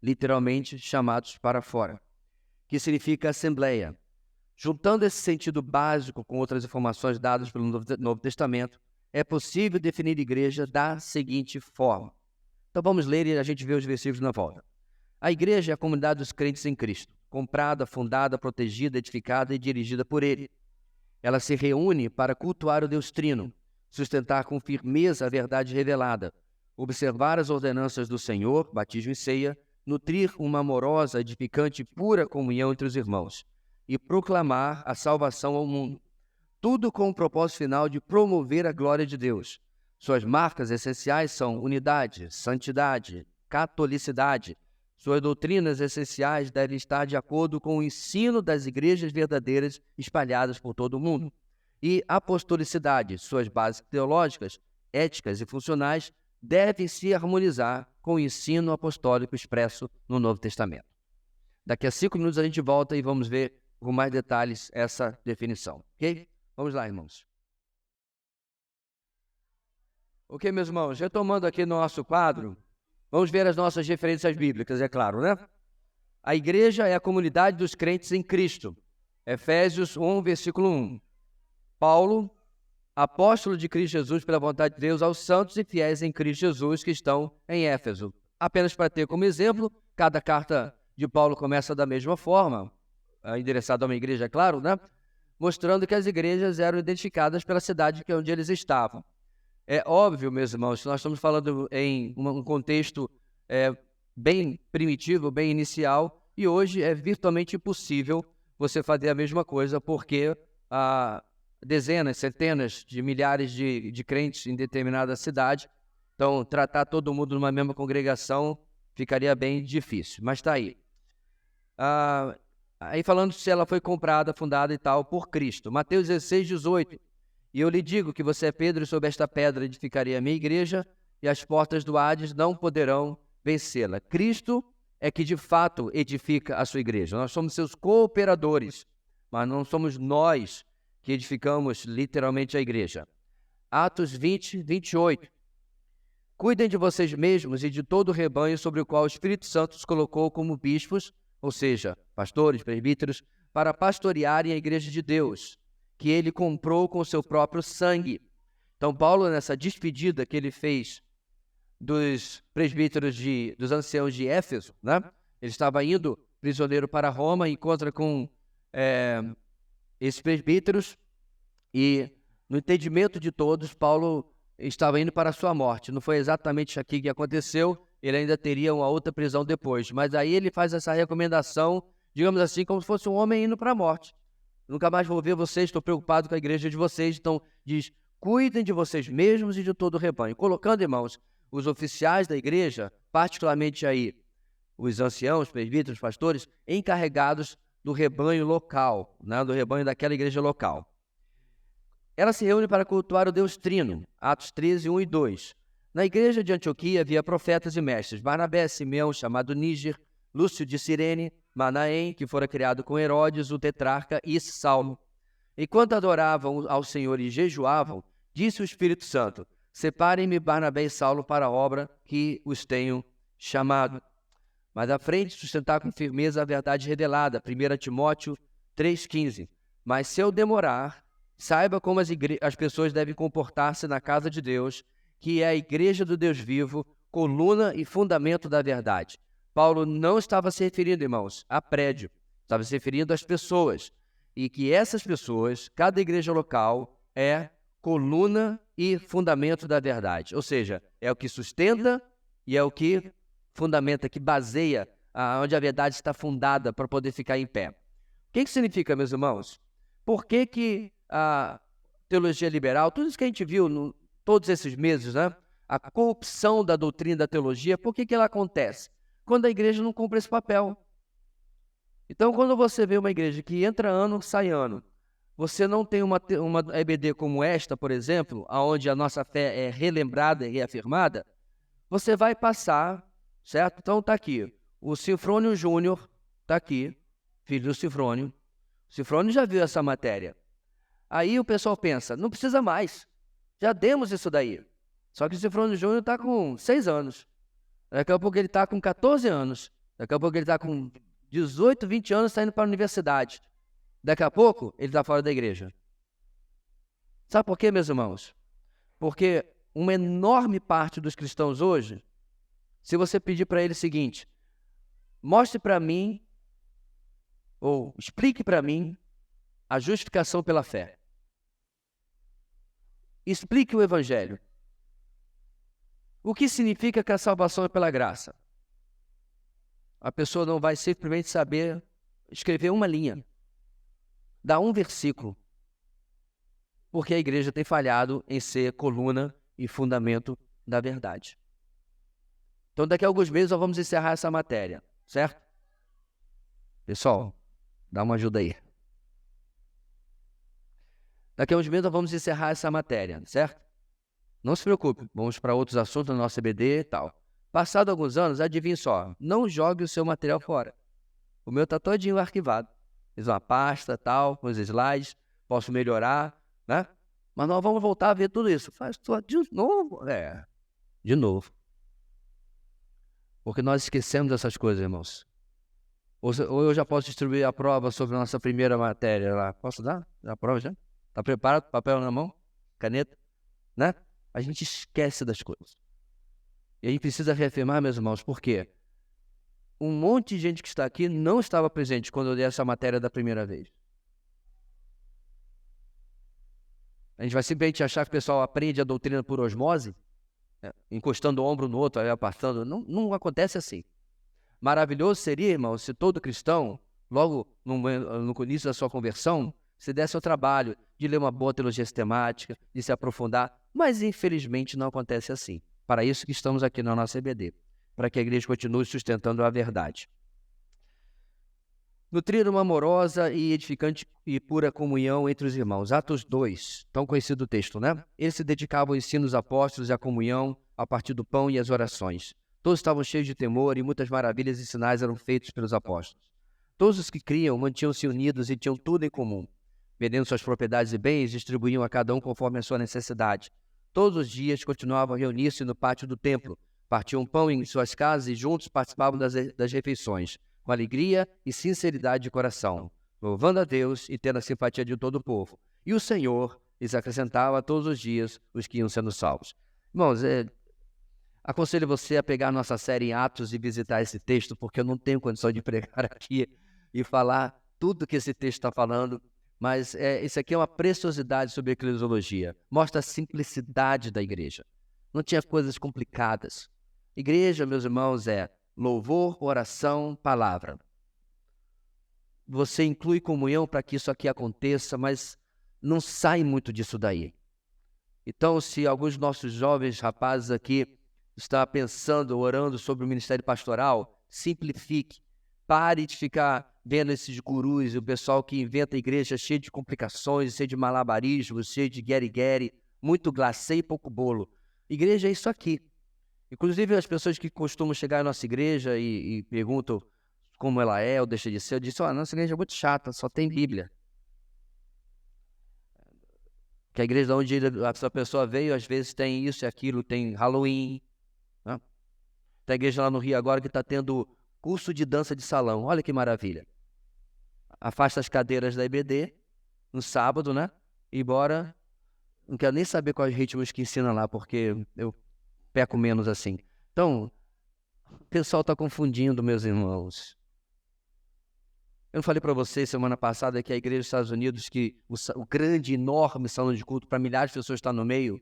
Speaker 1: literalmente chamados para fora, que significa assembleia. Juntando esse sentido básico com outras informações dadas pelo Novo Testamento, é possível definir igreja da seguinte forma. Então vamos ler e a gente vê os versículos na volta. A igreja é a comunidade dos crentes em Cristo, comprada, fundada, protegida, edificada e dirigida por Ele. Ela se reúne para cultuar o Deus Trino, sustentar com firmeza a verdade revelada, observar as ordenanças do Senhor, batismo e ceia, nutrir uma amorosa, edificante e pura comunhão entre os irmãos e proclamar a salvação ao mundo. Tudo com o propósito final de promover a glória de Deus. Suas marcas essenciais são unidade, santidade, catolicidade, Suas doutrinas essenciais devem estar de acordo com o ensino das igrejas verdadeiras espalhadas por todo o mundo. E apostolicidade, suas bases teológicas, éticas e funcionais, devem se harmonizar com o ensino apostólico expresso no Novo Testamento. Daqui a 5 minutos a gente volta e vamos ver com mais detalhes essa definição, ok? Vamos lá, irmãos. Ok, meus irmãos, retomando aqui no nosso quadro, vamos ver as nossas referências bíblicas, é claro, né? A igreja é a comunidade dos crentes em Cristo. Efésios 1, versículo 1. Paulo, apóstolo de Cristo Jesus pela vontade de Deus, aos santos e fiéis em Cristo Jesus que estão em Éfeso. Apenas para ter como exemplo, cada carta de Paulo começa da mesma forma, endereçada a uma igreja, é claro, né? Mostrando que as igrejas eram identificadas pela cidade onde eles estavam. É óbvio, meus irmãos, que nós estamos falando em um contexto bem primitivo, bem inicial, e hoje é virtualmente impossível você fazer a mesma coisa, porque dezenas, centenas de milhares de crentes em determinada cidade, então tratar todo mundo numa mesma congregação ficaria bem difícil, mas está aí. Aí falando se ela foi comprada, fundada e tal por Cristo. Mateus 16, 18. E eu lhe digo que você é Pedro, e sobre esta pedra edificaria a minha igreja, e as portas do Hades não poderão vencê-la. Cristo é que de fato edifica a sua igreja. Nós somos seus cooperadores, mas não somos nós que edificamos literalmente a igreja. Atos 20, 28. Cuidem de vocês mesmos e de todo o rebanho sobre o qual o Espírito Santo os colocou como bispos, ou seja, pastores, presbíteros, para pastorearem a igreja de Deus, que ele comprou com o seu próprio sangue. Então, Paulo, nessa despedida que ele fez dos presbíteros, dos anciãos de Éfeso, né? Ele estava indo prisioneiro para Roma, encontra com esses presbíteros e, no entendimento de todos, Paulo estava indo para a sua morte. Não foi exatamente isso aqui que aconteceu, ele ainda teria uma outra prisão depois. Mas aí ele faz essa recomendação, digamos assim, como se fosse um homem indo para a morte. Nunca mais vou ver vocês, estou preocupado com a igreja de vocês. Então, diz, cuidem de vocês mesmos e de todo o rebanho. Colocando, irmãos, os oficiais da igreja, particularmente aí, os anciãos, presbíteros, pastores, encarregados do rebanho local, né, do rebanho daquela igreja local. Ela se reúne para cultuar o Deus Trino, Atos 13, 1 e 2. Na igreja de Antioquia havia profetas e mestres, Barnabé, Simeão, chamado Níger, Lúcio de Cirene, Manaém, que fora criado com Herodes, o tetrarca, e Saulo. Enquanto adoravam ao Senhor e jejuavam, disse o Espírito Santo, separem-me Barnabé e Saulo para a obra que os tenho chamado. Mas à frente sustentar com firmeza a verdade revelada, 1 Timóteo 3,15. Mas se eu demorar, saiba como as pessoas devem comportar-se na casa de Deus, que é a igreja do Deus vivo, coluna e fundamento da verdade. Paulo não estava se referindo, irmãos, a prédio, estava se referindo às pessoas. E que essas pessoas, cada igreja local, é coluna e fundamento da verdade. Ou seja, é o que sustenta e é o que fundamenta, que baseia onde a verdade está fundada para poder ficar em pé. O que significa, meus irmãos? Por que a teologia liberal, tudo isso que a gente viu todos esses meses, né? A corrupção da doutrina da teologia, por que ela acontece? Quando a igreja não cumpre esse papel. Então, quando você vê uma igreja que entra ano, sai ano, você não tem uma EBD como esta, por exemplo, onde a nossa fé é relembrada e reafirmada, você vai passar, certo? Então, está aqui, o Sinfrônio Júnior, está aqui, filho do Sinfrônio. O Sinfrônio já viu essa matéria. Aí o pessoal pensa, não precisa mais, já demos isso daí. Só que o Sinfrônio Júnior está com 6 anos. Daqui a pouco ele está com 14 anos. Daqui a pouco ele está com 18, 20 anos, está indo para a universidade. Daqui a pouco ele está fora da igreja. Sabe por quê, meus irmãos? Porque uma enorme parte dos cristãos hoje, se você pedir para ele o seguinte, mostre para mim, ou explique para mim, a justificação pela fé. Explique o evangelho. O que significa que a salvação é pela graça? A pessoa não vai simplesmente saber escrever uma linha, dar um versículo, porque a igreja tem falhado em ser coluna e fundamento da verdade. Então, daqui a alguns meses, nós vamos encerrar essa matéria, certo? Pessoal, dá uma ajuda aí. Daqui a uns meses, nós vamos encerrar essa matéria, certo? Não se preocupe, vamos para outros assuntos no nosso EBD e tal. Passado alguns anos, adivinhe só, não jogue o seu material fora. O meu está todinho arquivado. Fiz uma pasta, tal, com os slides, posso melhorar, né? Mas nós vamos voltar a ver tudo isso. Faz tudo de novo? De novo. Porque nós esquecemos dessas coisas, irmãos. Ou eu já posso distribuir a prova sobre a nossa primeira matéria lá. Posso dar? A prova já? Está preparado? Papel na mão? Caneta? Né? A gente esquece das coisas. E a gente precisa reafirmar, meus irmãos, por quê? Um monte de gente que está aqui não estava presente quando eu dei essa matéria da primeira vez. A gente vai simplesmente achar que o pessoal aprende a doutrina por osmose, encostando o ombro no outro, aí apartando. Não acontece assim. Maravilhoso seria, irmão, se todo cristão, logo no início da sua conversão, se desse ao trabalho de ler uma boa teologia sistemática, de se aprofundar, mas infelizmente não acontece assim. Para isso que estamos aqui na nossa EBD, para que a igreja continue sustentando a verdade. Nutrir uma amorosa e edificante e pura comunhão entre os irmãos. Atos 2, tão conhecido o texto, né? Eles se dedicavam ao ensino dos apóstolos e à comunhão, a partir do pão e as orações. Todos estavam cheios de temor e muitas maravilhas e sinais eram feitos pelos apóstolos. Todos os que criam mantinham-se unidos e tinham tudo em comum. Vendendo suas propriedades e bens, distribuíam a cada um conforme a sua necessidade. Todos os dias continuavam a reunir-se no pátio do templo, partiam pão em suas casas e juntos participavam das refeições, com alegria e sinceridade de coração, louvando a Deus e tendo a simpatia de todo o povo. E o Senhor lhes acrescentava todos os dias os que iam sendo salvos. Irmãos, aconselho você a pegar nossa série em Atos e visitar esse texto, porque eu não tenho condição de pregar aqui e falar tudo que esse texto está falando, mas isso aqui é uma preciosidade sobre a eclesiologia. Mostra a simplicidade da igreja. Não tinha coisas complicadas. Igreja, meus irmãos, é louvor, oração, palavra. Você inclui comunhão para que isso aqui aconteça, mas não sai muito disso daí. Então, se alguns dos nossos jovens rapazes aqui estão pensando, orando sobre o ministério pastoral, simplifique. Pare de ficar vendo esses gurus e o pessoal que inventa a igreja cheio de complicações, cheio de malabarismos, cheio de gueri-gueri, muito glacê e pouco bolo. Igreja é isso aqui. Inclusive, as pessoas que costumam chegar à nossa igreja e perguntam como ela é ou deixa de ser, eu disse, nossa igreja é muito chata, só tem Bíblia. Que a igreja de onde essa pessoa veio, às vezes tem isso e aquilo, tem Halloween. Né? Tem a igreja lá no Rio agora que está tendo curso de dança de salão. Olha que maravilha. Afasta as cadeiras da EBD no sábado, né? E bora. Não quero nem saber quais ritmos que ensina lá, porque eu peco menos assim. Então, o pessoal está confundindo, meus irmãos. Eu falei para vocês semana passada que a igreja dos Estados Unidos, que o grande, enorme salão de culto para milhares de pessoas está no meio,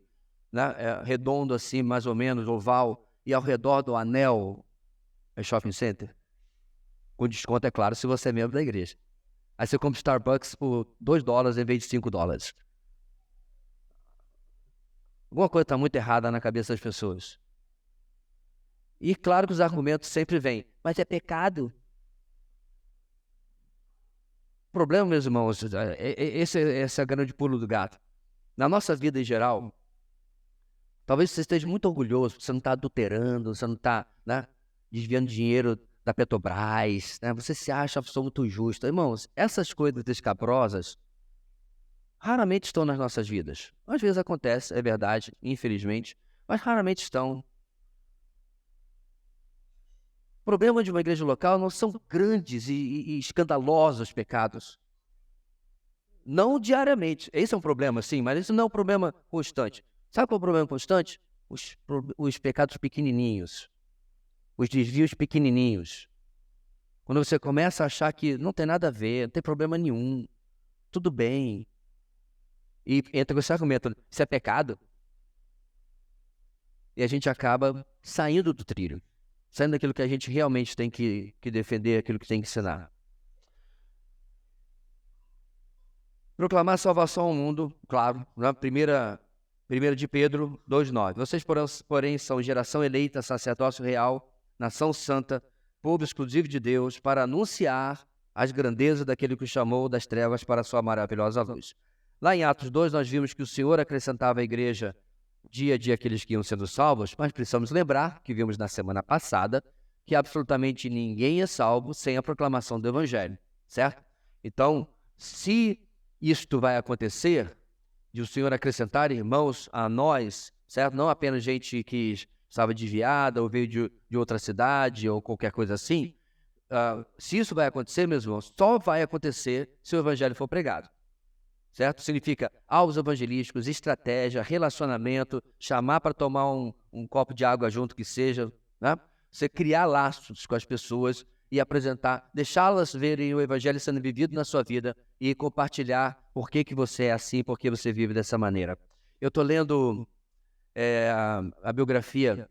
Speaker 1: né? Redondo assim, mais ou menos, oval, e ao redor do anel é shopping center. Com desconto, é claro, se você é membro da igreja. Aí você compra Starbucks por $2 em vez de $5. Alguma coisa está muito errada na cabeça das pessoas. E claro que os argumentos sempre vêm, mas é pecado. O problema, meus irmãos, esse é o grande pulo do gato. Na nossa vida em geral, talvez você esteja muito orgulhoso, você não está adulterando, você não está, né, desviando dinheiro da Petrobras, né? Você se acha uma pessoa muito justa. Irmãos, essas coisas escabrosas raramente estão nas nossas vidas. Às vezes acontece, é verdade, infelizmente, mas raramente estão. O problema de uma igreja local não são grandes e escandalosos pecados. Não diariamente. Esse é um problema, sim, mas esse não é um problema constante. Sabe qual é o problema constante? Os pecados pequenininhos. Os desvios pequenininhos. Quando você começa a achar que não tem nada a ver, não tem problema nenhum, tudo bem. E entra com esse argumento, isso é pecado? E a gente acaba saindo do trilho. Saindo daquilo que a gente realmente tem que defender, aquilo que tem que ensinar. Proclamar salvação ao mundo, claro, na primeira 1 de Pedro 2,9. Vocês, porém, são geração eleita, sacerdócio real, nação santa, povo exclusivo de Deus, para anunciar as grandezas daquele que o chamou das trevas para a sua maravilhosa luz. Lá em Atos 2, nós vimos que o Senhor acrescentava à igreja dia a dia aqueles que iam sendo salvos, mas precisamos lembrar, que vimos na semana passada, que absolutamente ninguém é salvo sem a proclamação do Evangelho, certo? Então, se isto vai acontecer, de o Senhor acrescentar irmãos a nós, certo? Não apenas gente que estava desviada ou veio de outra cidade ou qualquer coisa assim. Se isso vai acontecer, meus irmãos, só vai acontecer se o Evangelho for pregado, certo? Significa alvos evangelísticos, estratégia, relacionamento, chamar para tomar um copo de água junto que seja, né? Você criar laços com as pessoas e apresentar, deixá-las verem o Evangelho sendo vivido na sua vida e compartilhar por que você é assim, por que você vive dessa maneira. Eu estou lendo a biografia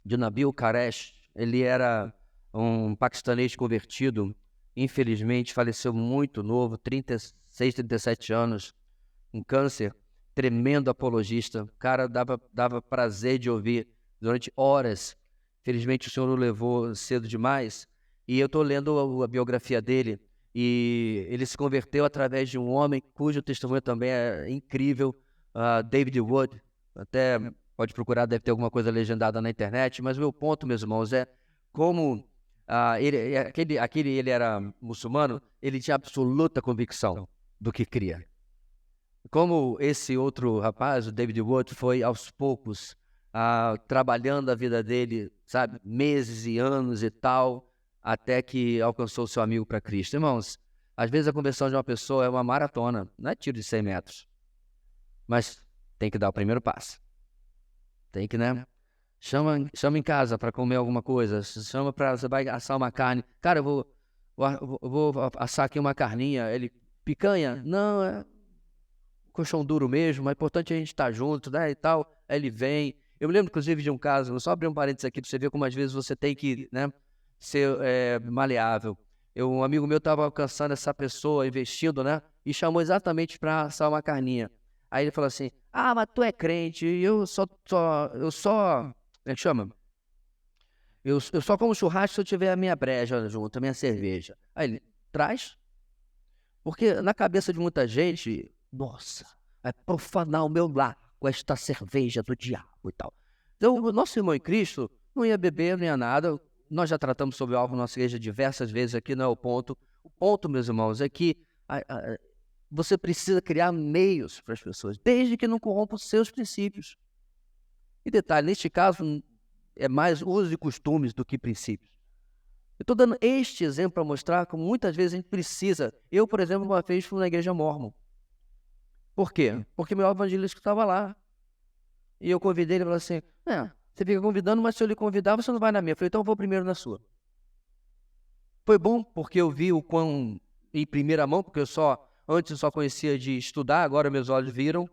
Speaker 1: de Nabil Qureshi. Ele era um paquistanês convertido, infelizmente faleceu muito novo, 36, 37 anos, um câncer, tremendo apologista. O cara dava prazer de ouvir durante horas. Felizmente o Senhor o levou cedo demais. E eu estou lendo a biografia dele, e ele se converteu através de um homem cujo testemunho também é incrível, David Wood. Até pode procurar, deve ter alguma coisa legendada na internet, mas o meu ponto, meus irmãos, é como ele era muçulmano, ele tinha absoluta convicção do que cria. Como esse outro rapaz, o David Wood, foi aos poucos trabalhando a vida dele, sabe, meses e anos e tal, até que alcançou o seu amigo para Cristo. Irmãos, às vezes a conversão de uma pessoa é uma maratona, não é tiro de 100 metros, mas tem que dar o primeiro passo. Tem que, né? Chama em casa para comer alguma coisa, chama para, você vai assar uma carne. Cara, eu vou assar aqui uma carninha. Ele, picanha? Não, é colchão duro mesmo, é importante a gente estar junto, né, e tal. Aí ele vem. Eu me lembro, inclusive, de um caso, vou só abrir um parênteses aqui para você ver como às vezes você tem que, né, ser maleável. Um amigo meu estava alcançando essa pessoa, investindo, né, e chamou exatamente para assar uma carninha. Aí ele falou assim, mas tu é crente, eu só como é que chama? Eu só como churrasco se eu tiver a minha breja junto, a minha cerveja. Aí ele, traz. Porque na cabeça de muita gente, nossa, é profanar o meu lar com esta cerveja do diabo e tal. Então, o nosso irmão em Cristo não ia beber, não ia nada. Nós já tratamos sobre o álcool na nossa igreja diversas vezes, aqui não é o ponto. O ponto, meus irmãos, é que você precisa criar meios para as pessoas, desde que não corrompa os seus princípios. E detalhe, neste caso, é mais usos e costumes do que princípios. Eu estou dando este exemplo para mostrar como muitas vezes a gente precisa. Eu, por exemplo, uma vez fui na igreja mórmon. Por quê? Porque meu evangelista estava lá. E eu convidei ele e falei assim, você fica convidando, mas se eu lhe convidar, você não vai na minha. Eu falei, então eu vou primeiro na sua. Foi bom, porque eu vi o quão em primeira mão, porque antes eu só conhecia de estudar, agora meus olhos viram.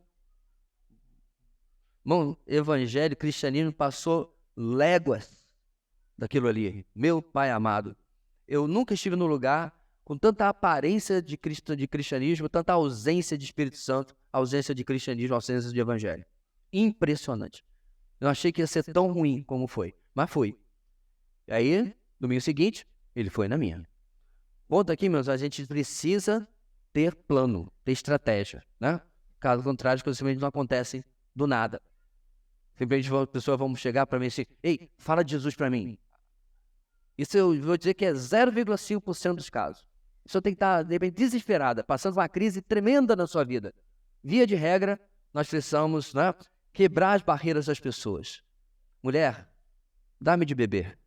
Speaker 1: Irmão, evangelho, cristianismo passou léguas daquilo ali. Meu Pai amado, eu nunca estive num lugar com tanta aparência de cristianismo, tanta ausência de Espírito Santo, ausência de cristianismo, ausência de evangelho. Impressionante. Eu achei que ia ser tão ruim como foi, mas foi. E aí, domingo seguinte, ele foi na minha. Ponto aqui, meus, a gente precisa ter plano, ter estratégia, né? Caso contrário, as coisas simplesmente não acontecem do nada. Simplesmente as pessoas vão chegar para mim assim, ei, fala de Jesus para mim. Isso eu vou dizer que é 0,5% dos casos. A pessoa tem que estar, de repente, desesperada, passando uma crise tremenda na sua vida. Via de regra, nós precisamos, né, quebrar as barreiras das pessoas. Mulher, dá-me de beber.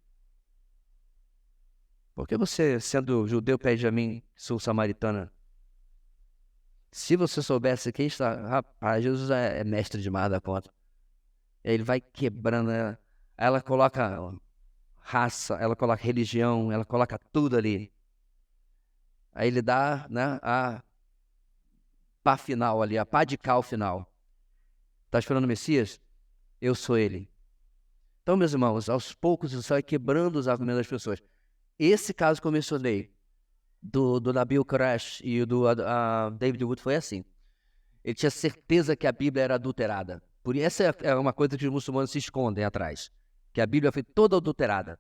Speaker 1: Por que você, sendo judeu, pede a mim, sou samaritana? Se você soubesse quem está... Rapaz, Jesus é mestre demais da conta. E aí ele vai quebrando, ela coloca raça, ela coloca religião, ela coloca tudo ali. Aí ele dá, né, a pá final ali, a pá de cal final. Está esperando o Messias? Eu sou ele. Então, meus irmãos, aos poucos você vai quebrando os argumentos das pessoas. Esse caso que eu mencionei, do Nabil Qureshi e do David Wood, foi assim. Ele tinha certeza que a Bíblia era adulterada. Por essa é uma coisa que os muçulmanos se escondem atrás, que a Bíblia foi toda adulterada.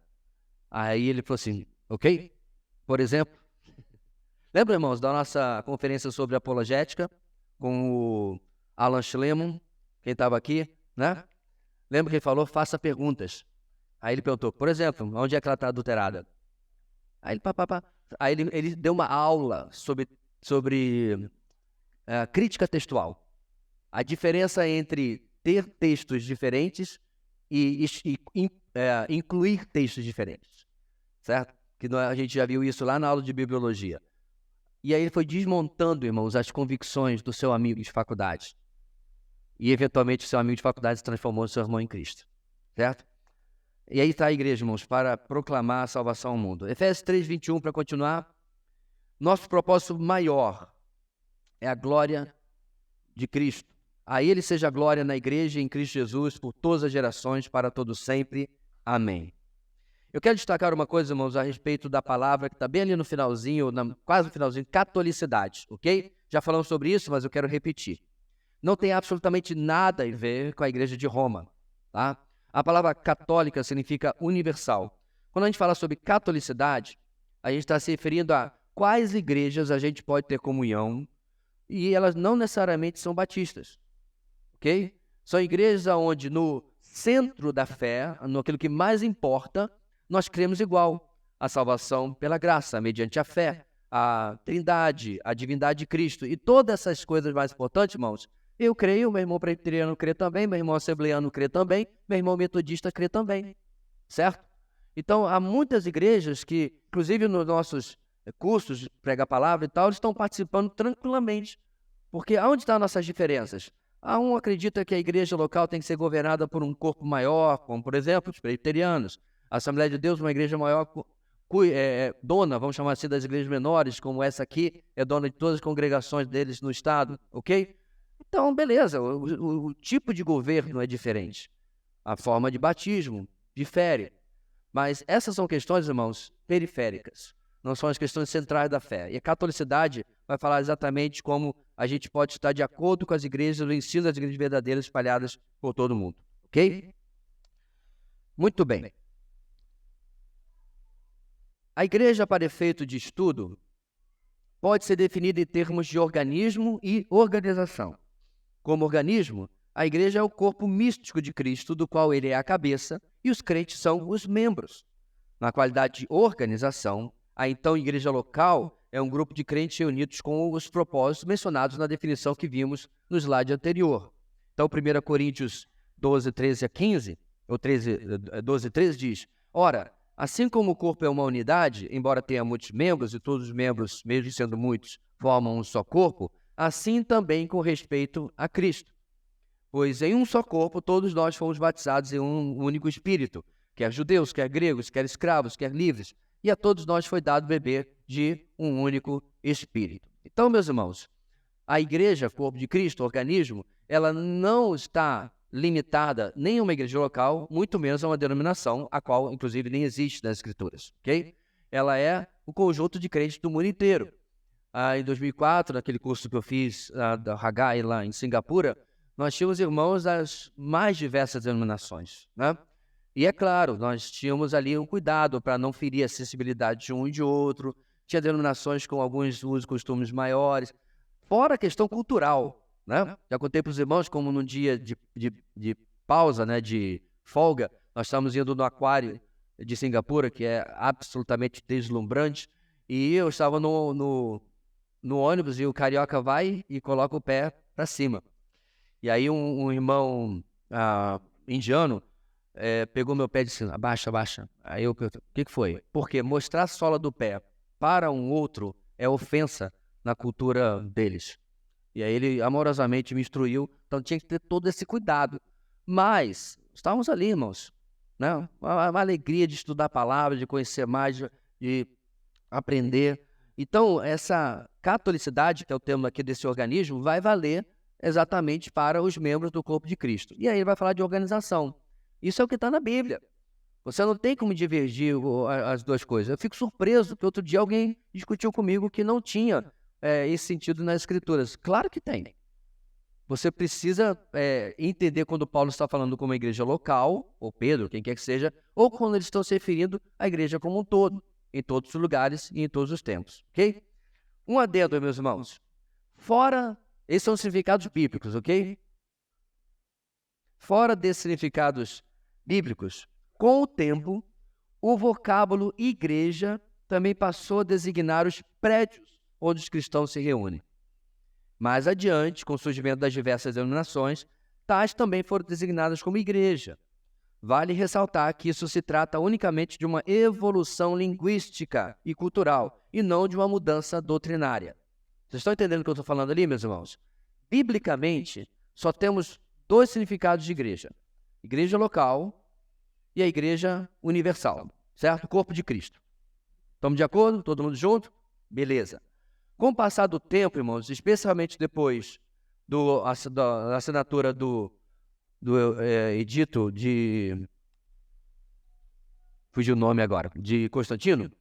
Speaker 1: Aí ele falou assim, ok? Por exemplo, lembra, irmãos, da nossa conferência sobre apologética com o Alan Schlemon, quem estava aqui, né? Lembra que ele falou, faça perguntas. Aí ele perguntou, por exemplo, onde é que ela está adulterada? Aí ele deu uma aula sobre crítica textual. A diferença entre ter textos diferentes e incluir textos diferentes. Certo? Que a gente já viu isso lá na aula de bibliologia. E aí ele foi desmontando, irmãos, as convicções do seu amigo de faculdade. E, eventualmente, o seu amigo de faculdade se transformou no seu irmão em Cristo. Certo? E aí está a igreja, irmãos, para proclamar a salvação ao mundo. Efésios 3:21, para continuar. Nosso propósito maior é a glória de Cristo. A Ele seja a glória na igreja e em Cristo Jesus, por todas as gerações, para todos sempre. Amém. Eu quero destacar uma coisa, irmãos, a respeito da palavra que está bem ali no finalzinho, quase no finalzinho, catolicidade, ok? Já falamos sobre isso, mas eu quero repetir. Não tem absolutamente nada a ver com a igreja de Roma, tá? A palavra católica significa universal. Quando a gente fala sobre catolicidade, a gente está se referindo a quais igrejas a gente pode ter comunhão, e elas não necessariamente são batistas, ok? São igrejas onde no centro da fé, naquilo que mais importa, nós cremos igual. A salvação pela graça, mediante a fé, a trindade, a divindade de Cristo. E todas essas coisas mais importantes, irmãos, eu creio, meu irmão presbiteriano crê também, meu irmão assembleano crê também, meu irmão metodista crê também. Certo? Então, há muitas igrejas que, inclusive nos nossos cursos de pregar a palavra e tal, eles estão participando tranquilamente. Porque onde estão as nossas diferenças? Um acredita que a igreja local tem que ser governada por um corpo maior, como, por exemplo, os presbiterianos. A Assembleia de Deus, uma igreja maior, dona, vamos chamar assim, das igrejas menores, como essa aqui, é dona de todas as congregações deles no estado, ok? Então, beleza, o tipo de governo é diferente. A forma de batismo difere. Mas essas são questões, irmãos, periféricas. Não são as questões centrais da fé. E a catolicidade vai falar exatamente como a gente pode estar de acordo com as igrejas, o ensino das igrejas verdadeiras espalhadas por todo o mundo. Ok? Muito bem. A igreja, para efeito de estudo, pode ser definida em termos de organismo e organização. Como organismo, a igreja é o corpo místico de Cristo, do qual ele é a cabeça, e os crentes são os membros. Na qualidade de organização, a então igreja local é um grupo de crentes reunidos com os propósitos mencionados na definição que vimos no slide anterior. Então, 1 Coríntios 12, 13 a 15, ou 12, 13 diz, ora, assim como o corpo é uma unidade, embora tenha muitos membros, e todos os membros, mesmo sendo muitos, formam um só corpo, assim também com respeito a Cristo. Pois em um só corpo todos nós fomos batizados em um único Espírito, quer judeus, quer gregos, quer escravos, quer livres, e a todos nós foi dado beber de um único Espírito. Então, meus irmãos, a igreja, corpo de Cristo, organismo, ela não está limitada nem a uma igreja local, muito menos a uma denominação, a qual, inclusive, nem existe nas Escrituras, ok? Ela é o conjunto de crentes do mundo inteiro. Em 2004, naquele curso que eu fiz da Haggai lá em Singapura, nós tínhamos irmãos das mais diversas denominações, né? E é claro, nós tínhamos ali um cuidado para não ferir a sensibilidade de um e de outro, tinha denominações com alguns usos e costumes maiores, fora a questão cultural, né? Já contei para os irmãos como num dia de pausa, né, de folga, nós estávamos indo no aquário de Singapura, que é absolutamente deslumbrante, e eu estava no ônibus e o carioca vai e coloca o pé para cima. E aí um irmão indiano pegou meu pé e disse, abaixa, abaixa. Aí eu perguntei, o que foi? Porque mostrar a sola do pé para um outro é ofensa na cultura deles. E aí ele amorosamente me instruiu, então tinha que ter todo esse cuidado. Mas estávamos ali, irmãos, né? Uma alegria de estudar a palavra, de conhecer mais, de aprender. Então, essa catolicidade, que é o termo aqui desse organismo, vai valer exatamente para os membros do corpo de Cristo. E aí ele vai falar de organização. Isso é o que está na Bíblia. Você não tem como divergir as duas coisas. Eu fico surpreso que outro dia alguém discutiu comigo que não tinha esse sentido nas Escrituras. Claro que tem. você precisa entender quando Paulo está falando como uma igreja local, ou Pedro, quem quer que seja, ou quando eles estão se referindo à igreja como um todo, em todos os lugares e em todos os tempos, ok? Um adendo, meus irmãos. Esses são significados bíblicos, ok? Fora desses significados bíblicos, com o tempo, o vocábulo igreja também passou a designar os prédios onde os cristãos se reúnem. Mais adiante, com o surgimento das diversas denominações, tais também foram designadas como igreja. Vale ressaltar que isso se trata unicamente de uma evolução linguística e cultural, e não de uma mudança doutrinária. Vocês estão entendendo o que eu estou falando ali, meus irmãos? Biblicamente, só temos 2 significados de igreja. Igreja local e a igreja universal, certo? O corpo de Cristo. Estamos de acordo? Todo mundo junto? Beleza. Com o passar do tempo, irmãos, especialmente depois da assinatura do edito de... Fugiu o nome agora. De Constantino,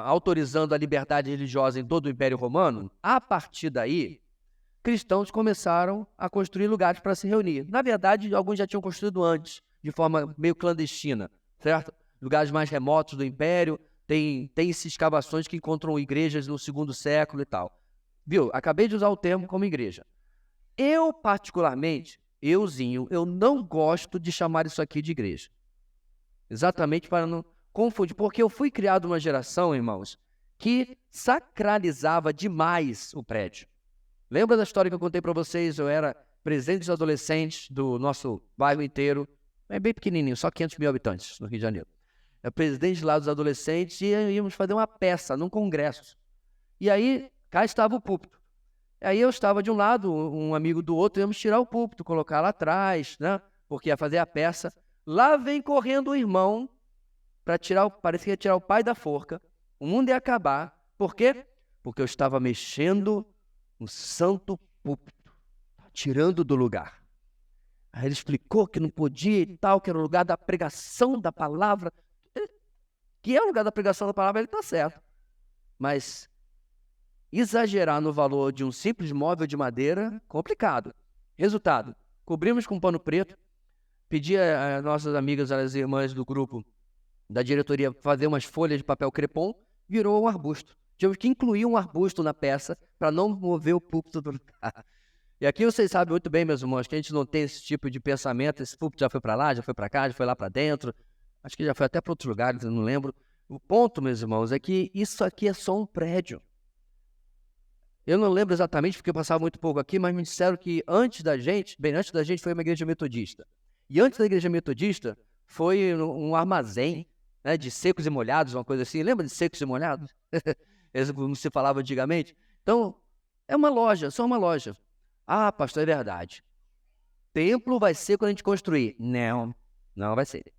Speaker 1: autorizando a liberdade religiosa em todo o Império Romano, a partir daí, cristãos começaram a construir lugares para se reunir. Na verdade, alguns já tinham construído antes, de forma meio clandestina, certo? Lugares mais remotos do Império, tem escavações que encontram igrejas no 2º século e tal. Viu? Acabei de usar o termo como igreja. Eu, particularmente, eu não gosto de chamar isso aqui de igreja. Exatamente para não confundir, porque eu fui criado numa geração, irmãos, que sacralizava demais o prédio. Lembra da história que eu contei para vocês? Eu era presidente dos adolescentes do nosso bairro inteiro. É bem pequenininho, só 500 mil habitantes no Rio de Janeiro. É presidente lá dos adolescentes e íamos fazer uma peça num congresso. E aí, cá estava o púlpito. Aí eu estava de um lado, um amigo do outro, íamos tirar o púlpito, colocar lá atrás, né? Porque ia fazer a peça. Lá vem correndo o irmão para parecia que ia tirar o pai da forca. O mundo ia acabar. Por quê? Porque eu estava mexendo no santo púlpito, tirando do lugar. Aí ele explicou que não podia e tal, que era o lugar da pregação da palavra. Que é o lugar da pregação da palavra, ele está certo. Mas exagerar no valor de um simples móvel de madeira, complicado. Resultado, cobrimos com pano preto, pedi a nossas amigas, as irmãs do grupo, da diretoria, fazer umas folhas de papel crepom, virou um arbusto. Tivemos que incluir um arbusto na peça para não mover o púlpito do lugar. E aqui vocês sabem muito bem, meus irmãos, que a gente não tem esse tipo de pensamento. Esse púlpito já foi para lá, já foi para cá, já foi lá para dentro. Acho que já foi até para outros lugares, eu não lembro. O ponto, meus irmãos, é que isso aqui é só um prédio. Eu não lembro exatamente, porque eu passava muito pouco aqui, mas me disseram que antes da gente foi uma igreja metodista. E antes da igreja metodista foi um armazém, né, de secos e molhados, uma coisa assim. Lembra de secos e molhados? Como se falava antigamente. Então, é uma loja, só uma loja. Ah, pastor, é verdade. Templo vai ser quando a gente construir. Não, não vai ser.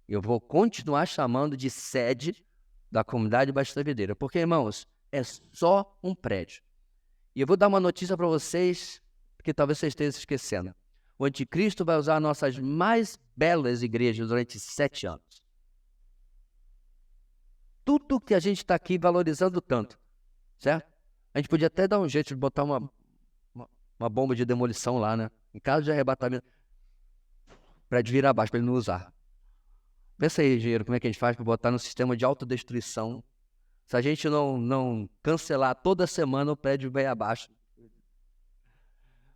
Speaker 1: Eu vou continuar chamando de sede da comunidade Batista Videira, porque, irmãos, é só um prédio. E eu vou dar uma notícia para vocês, que talvez vocês estejam se esquecendo. O anticristo vai usar nossas mais belas igrejas durante 7 anos. Tudo que a gente está aqui valorizando tanto, certo? A gente podia até dar um jeito de botar uma bomba de demolição lá, né? Em caso de arrebatamento, para ele vir abaixo, para ele não usar. Pensa aí, engenheiro, como é que a gente faz para botar no sistema de autodestruição? Se a gente não cancelar toda semana, o prédio vai abaixo.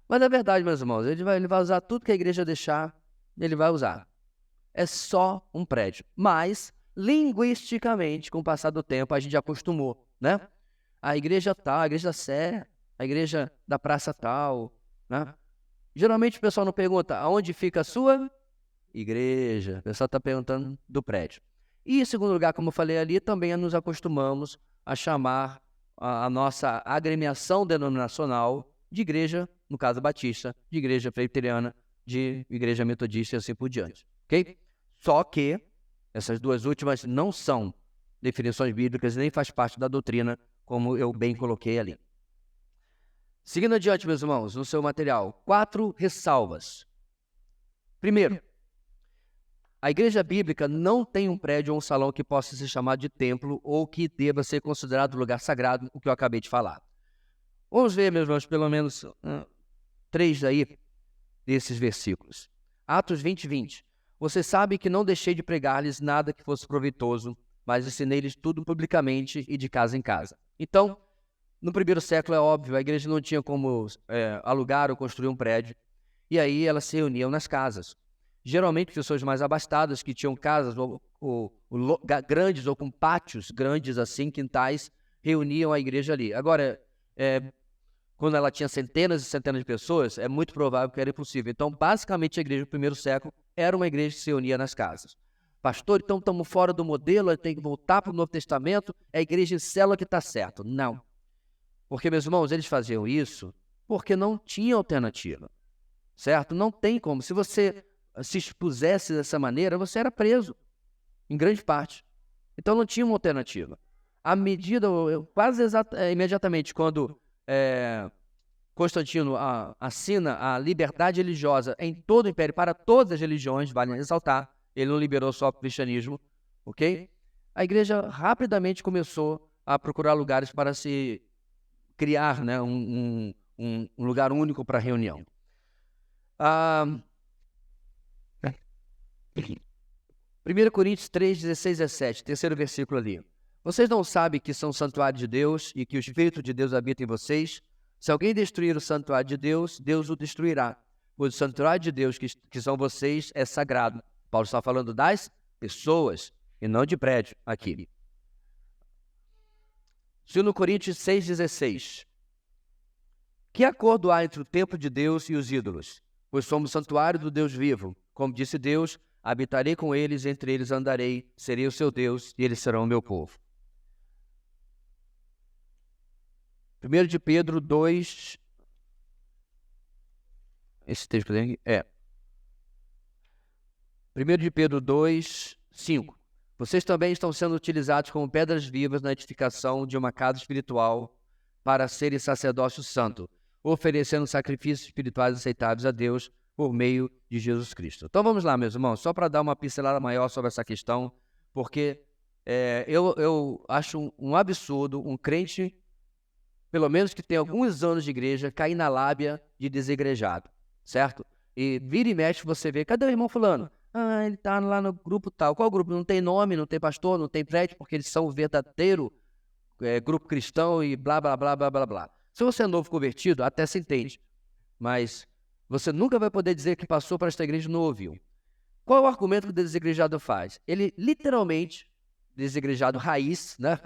Speaker 1: Mas é verdade, meus irmãos, ele vai usar tudo que a igreja deixar, ele vai usar. É só um prédio. Mas, linguisticamente, com o passar do tempo, a gente acostumou, né? A igreja tal, a igreja da Sé, a igreja da praça tal, né? Geralmente o pessoal não pergunta aonde fica a sua igreja. O pessoal está perguntando do prédio. E, em segundo lugar, como eu falei ali, também nos acostumamos a chamar a nossa agremiação denominacional de igreja, no caso batista, de igreja presbiteriana, de igreja metodista e assim por diante. Ok? Só que essas duas últimas não são definições bíblicas, nem faz parte da doutrina, como eu bem coloquei ali. Seguindo adiante, meus irmãos, no seu material, 4 ressalvas. Primeiro, a igreja bíblica não tem um prédio ou um salão que possa ser chamado de templo ou que deva ser considerado lugar sagrado, o que eu acabei de falar. Vamos ver, meus irmãos, pelo menos 3 aí desses versículos. Atos 20, 20. Você sabe que não deixei de pregar-lhes nada que fosse proveitoso, mas ensinei-lhes tudo publicamente e de casa em casa. Então, no primeiro século, é óbvio, a igreja não tinha como alugar ou construir um prédio, e aí elas se reuniam nas casas. Geralmente, pessoas mais abastadas, que tinham casas grandes ou com pátios grandes, assim, quintais, reuniam a igreja ali. Agora, quando ela tinha centenas e centenas de pessoas, é muito provável que era impossível. Então, basicamente, a igreja do primeiro século era uma igreja que se reunia nas casas. Pastor, então estamos fora do modelo, tem que voltar para o Novo Testamento, é a igreja em célula que está certo. Não. Porque, meus irmãos, eles faziam isso porque não tinha alternativa, certo? Não tem como. Se você se expusesse dessa maneira, você era preso, em grande parte. Então, não tinha uma alternativa. À medida, imediatamente, quando Constantino assina a liberdade religiosa em todo o império, para todas as religiões, vale ressaltar, ele não liberou só o cristianismo, ok? A igreja rapidamente começou a procurar lugares para se criar, né, um lugar único para reunião. 1 Coríntios 3, 16 a 17, terceiro versículo ali. Vocês não sabem que são santuário de Deus e que o Espírito de Deus habita em vocês? Se alguém destruir o santuário de Deus, Deus o destruirá. Pois o santuário de Deus, que são vocês, é sagrado. Paulo está falando das pessoas e não de prédio aqui. 2 Coríntios 6, 16. Que acordo há entre o templo de Deus e os ídolos? Pois somos santuário do Deus vivo. Como disse Deus, habitarei com eles, entre eles andarei, serei o seu Deus e eles serão o meu povo. 1 de Pedro 2, esse texto aqui 1 de Pedro 2, 5. Vocês também estão sendo utilizados como pedras vivas na edificação de uma casa espiritual para serem sacerdócio santo, oferecendo sacrifícios espirituais aceitáveis a Deus por meio de Jesus Cristo. Então vamos lá, meus irmãos, só para dar uma pincelada maior sobre essa questão, porque eu acho um absurdo um crente, pelo menos que tem alguns anos de igreja, cair na lábia de desigrejado, certo? E vira e mexe você vê, cadê o irmão fulano? Ele tá lá no grupo tal. Qual grupo? Não tem nome, não tem pastor, não tem prédio, porque eles são o verdadeiro grupo cristão e blá, blá, blá, blá, blá, blá. Se você é novo convertido, até se entende, mas você nunca vai poder dizer que passou para esta igreja e não ouviu. Qual é o argumento que o desigrejado faz? Ele literalmente, desigrejado raiz, né?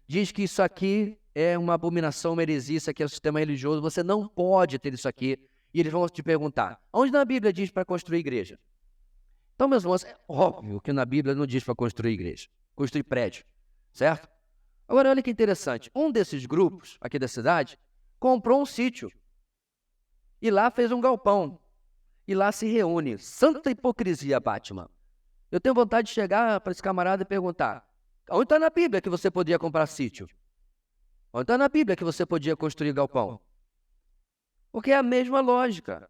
Speaker 1: Diz que isso aqui é uma abominação, uma heresia, isso aqui é um sistema religioso, você não pode ter isso aqui. E eles vão te perguntar, onde na Bíblia diz para construir igreja? Então, meus irmãos, é óbvio que na Bíblia não diz para construir igreja, construir prédio, certo? Agora, olha que interessante, um desses grupos aqui da cidade comprou um sítio e lá fez um galpão e lá se reúne. Santa hipocrisia, Batman. Eu tenho vontade de chegar para esse camarada e perguntar, onde está na Bíblia que você podia comprar sítio? Onde está na Bíblia que você podia construir galpão? Porque é a mesma lógica.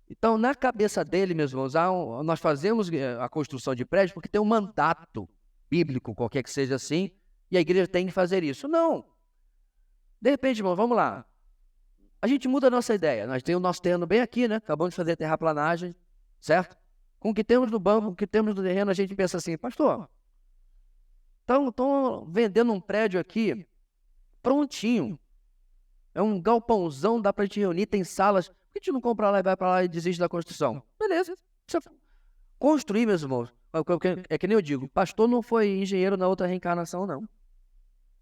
Speaker 1: Então, na cabeça dele, meus irmãos, nós fazemos a construção de prédio porque tem um mandato bíblico, qualquer que seja assim, e a igreja tem que fazer isso. Não. De repente, irmão, vamos lá. A gente muda a nossa ideia. Nós temos o nosso terreno bem aqui, né? Acabamos de fazer a terraplanagem, certo? Com o que temos no banco, com o que temos no terreno, a gente pensa assim, pastor, estão vendendo um prédio aqui prontinho. É um galpãozão, dá para a gente reunir, tem salas. Por que a gente não compra lá e vai para lá e desiste da construção? Beleza. Construir, meus irmãos, é que nem eu digo, pastor não foi engenheiro na outra reencarnação, não.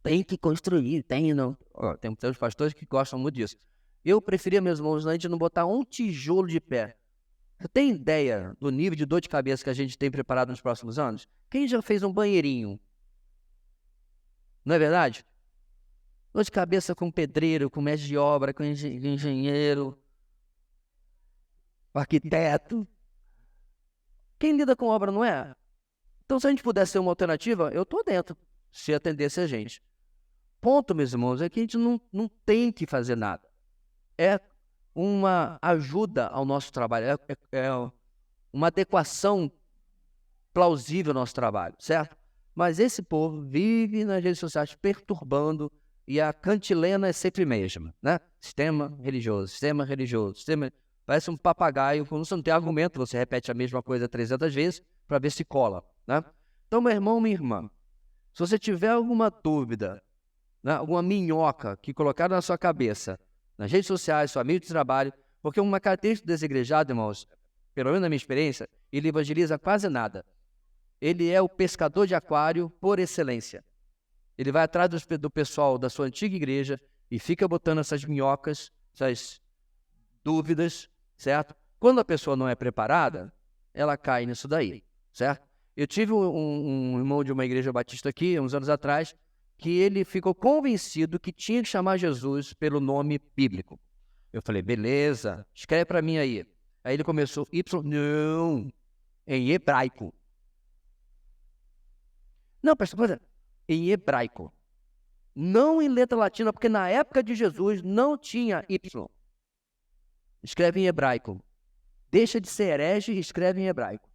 Speaker 1: Tem que construir, não. Tem uns pastores que gostam muito disso. Eu preferia, meus irmãos, a gente não botar um tijolo de pé. Você tem ideia do nível de dor de cabeça que a gente tem preparado nos próximos anos? Quem já fez um banheirinho? Não é verdade? Dor de cabeça com pedreiro, com mestre de obra, com engenheiro, com arquiteto. Quem lida com obra não é? Então, se a gente pudesse ser uma alternativa, eu estou dentro, se atendesse a gente. Ponto, meus irmãos, é que a gente não tem que fazer nada. É uma ajuda ao nosso trabalho, é uma adequação plausível ao nosso trabalho, certo? Mas esse povo vive nas redes sociais perturbando e a cantilena é sempre a mesma, né? Sistema religioso, sistema religioso, sistema... Parece um papagaio, quando você não tem argumento, você repete a mesma coisa 300 vezes para ver se cola, né? Então, meu irmão, minha irmã, se você tiver alguma dúvida, né, alguma minhoca que colocaram na sua cabeça, nas redes sociais, seu amigo de trabalho, porque uma característica do desigrejado, irmãos, pelo menos na minha experiência, ele evangeliza quase nada. Ele é o pescador de aquário por excelência. Ele vai atrás do pessoal da sua antiga igreja e fica botando essas minhocas, essas dúvidas, certo? Quando a pessoa não é preparada, ela cai nisso daí, certo? Eu tive um irmão de uma igreja batista aqui, uns anos atrás, que ele ficou convencido que tinha que chamar Jesus pelo nome bíblico. Eu falei, beleza, escreve para mim aí. Aí ele começou, não, em hebraico. Não, pastor, em hebraico. Não em letra latina, porque na época de Jesus não tinha Y. Escreve em hebraico. Deixa de ser herege e escreve em hebraico.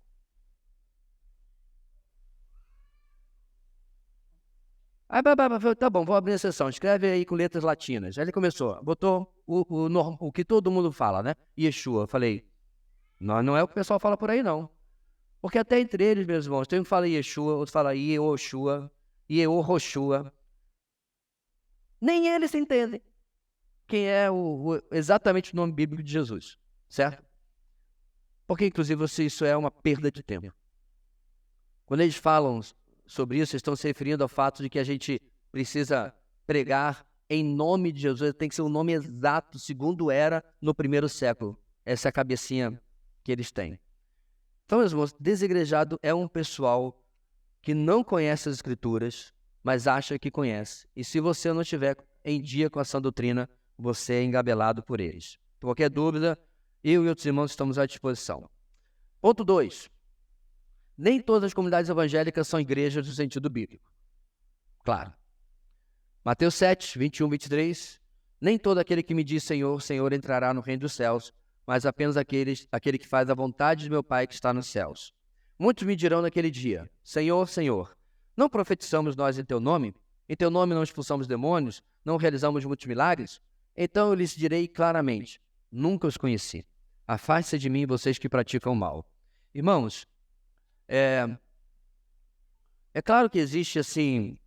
Speaker 1: Aí, tá bom, vou abrir a sessão. Escreve aí com letras latinas. Aí ele começou, botou o que todo mundo fala, né? Yeshua. Eu falei, não é o que o pessoal fala por aí, não. Porque até entre eles, meus irmãos, tem um que fala Yeshua, outro fala Yehoshua, Yehoshua. Nem eles entendem quem é exatamente o nome bíblico de Jesus, certo? Porque, inclusive, isso é uma perda de tempo. Quando eles falam sobre isso, estão se referindo ao fato de que a gente precisa pregar em nome de Jesus, tem que ser o nome exato, segundo era no primeiro século. Essa é a cabecinha que eles têm. Então, meus irmãos, desigrejado é um pessoal que não conhece as Escrituras, mas acha que conhece. E se você não estiver em dia com essa doutrina, você é engabelado por eles. Qualquer dúvida, eu e outros irmãos estamos à disposição. Ponto 2. Nem todas as comunidades evangélicas são igrejas no sentido bíblico. Claro. Mateus 7, 21, 23. Nem todo aquele que me diz Senhor, Senhor entrará no reino dos céus, mas apenas aquele que faz a vontade de meu Pai que está nos céus. Muitos me dirão naquele dia, Senhor, Senhor, não profetizamos nós em teu nome? Em teu nome não expulsamos demônios? Não realizamos muitos milagres? Então eu lhes direi claramente, nunca os conheci. Afaste-se de mim, vocês que praticam o mal. Irmãos, é claro que existe, assim,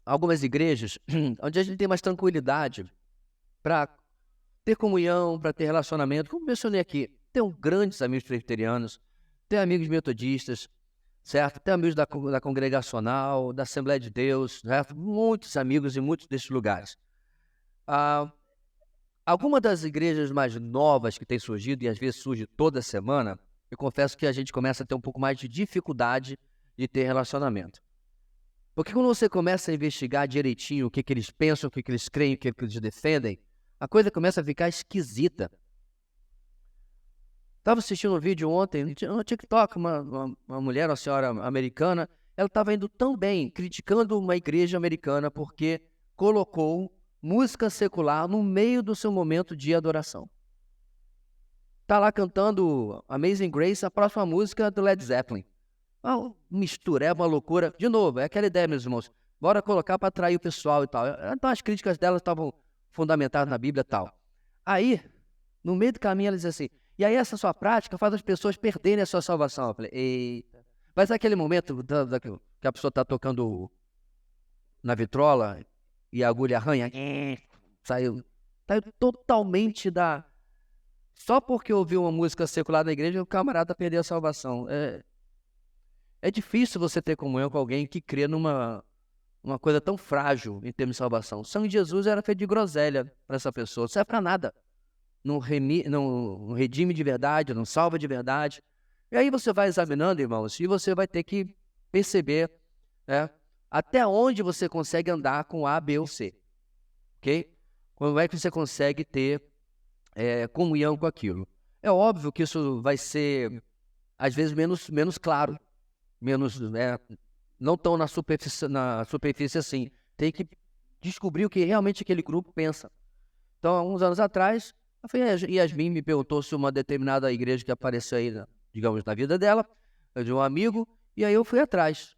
Speaker 1: algumas igrejas onde a gente tem mais tranquilidade para ter comunhão, para ter relacionamento. Como mencionei aqui, tenho grandes amigos presbiterianos, tenho amigos metodistas, certo? Tenho amigos da congregacional, da Assembleia de Deus, certo? Muitos amigos em muitos desses lugares. Alguma das igrejas mais novas que tem surgido, e às vezes surge toda semana, eu confesso que a gente começa a ter um pouco mais de dificuldade de ter relacionamento. Porque quando você começa a investigar direitinho o que eles pensam, o que eles creem, o que eles defendem, a coisa começa a ficar esquisita. Estava assistindo um vídeo ontem no TikTok, uma mulher, uma senhora americana, ela estava indo tão bem, criticando uma igreja americana porque colocou música secular no meio do seu momento de adoração. Está lá cantando Amazing Grace, a próxima música do Led Zeppelin. Uma mistura, é uma loucura. De novo, é aquela ideia, meus irmãos. Bora colocar para atrair o pessoal e tal. Então as críticas dela estavam fundamentadas na Bíblia e tal. Aí, no meio do caminho, ela diz assim, e aí essa sua prática faz as pessoas perderem a sua salvação. Eu falei, eita. Mas aquele momento que a pessoa está tocando na vitrola e a agulha arranha, saiu totalmente da... Só porque ouviu uma música secular na igreja, o camarada perdeu a salvação. É difícil você ter comunhão com alguém que crê numa coisa tão frágil em termos de salvação. O sangue de Jesus era feito de groselha para essa pessoa, não serve para nada. Não redime de verdade, não salva de verdade. E aí você vai examinando, irmãos, e você vai ter que perceber, né, até onde você consegue andar com A, B ou C. Ok? Como é que você consegue ter comunhão com aquilo? É óbvio que isso vai ser, às vezes, menos claro, não tão na superfície assim. Tem que descobrir o que realmente aquele grupo pensa. Então, há uns anos atrás, a Yasmin me perguntou se uma determinada igreja que apareceu aí, digamos, na vida dela, de um amigo, e aí eu fui atrás.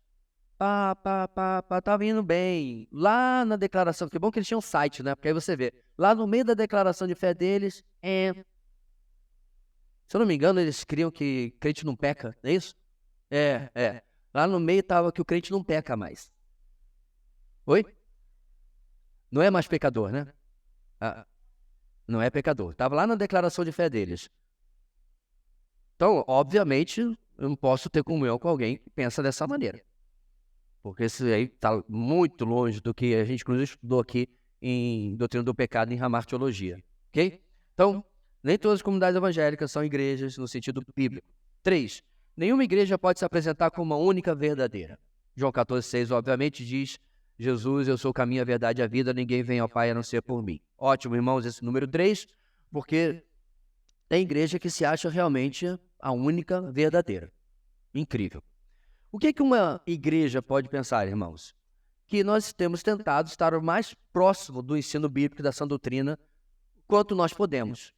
Speaker 1: Tava indo bem. Lá na declaração, que bom que eles tinham um site, né? Porque aí você vê. Lá no meio da declaração de fé deles, se eu não me engano, eles criam que crente não peca, não é isso? É. Lá no meio tava que o crente não peca mais. Oi? Não é mais pecador, né? Não é pecador. Tava lá na declaração de fé deles. Então, obviamente, eu não posso ter comunhão com alguém que pensa dessa maneira. Porque isso aí está muito longe do que a gente, inclusive, estudou aqui em Doutrina do Pecado, em Ramar Teologia. Ok? Então, nem todas as comunidades evangélicas são igrejas no sentido bíblico. 3. Nenhuma igreja pode se apresentar como uma única verdadeira. João 14,6, obviamente, diz: Jesus, eu sou o caminho, a verdade e a vida, ninguém vem ao Pai a não ser por mim. Ótimo, irmãos, esse número 3, porque tem igreja que se acha realmente a única verdadeira. Incrível. O que uma igreja pode pensar, irmãos? Que nós temos tentado estar o mais próximo do ensino bíblico e da sã doutrina quanto nós podemos.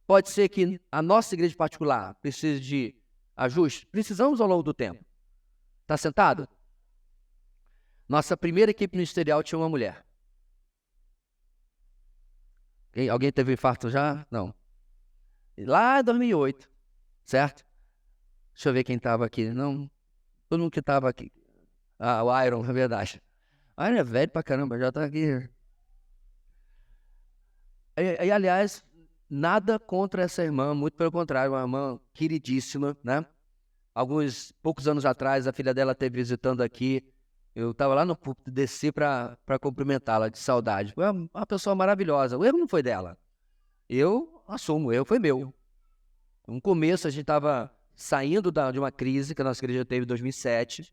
Speaker 1: Pode ser que a nossa igreja particular precise de ajuste? Precisamos ao longo do tempo. Está sentado? Nossa primeira equipe ministerial tinha uma mulher. Alguém teve infarto já? Não. Lá em 2008, certo? Deixa eu ver quem estava aqui. Não, todo mundo que estava aqui. O Iron, é verdade. O Iron é velho pra caramba, já está aqui. E, aliás, nada contra essa irmã, muito pelo contrário, uma irmã queridíssima, né? Poucos anos atrás, a filha dela esteve visitando aqui. Eu estava lá no púlpito, desci para cumprimentá-la de saudade. Foi uma pessoa maravilhosa. O erro não foi dela. Eu assumo, o erro foi meu. No começo, a gente estava saindo de uma crise que a nossa igreja teve em 2007,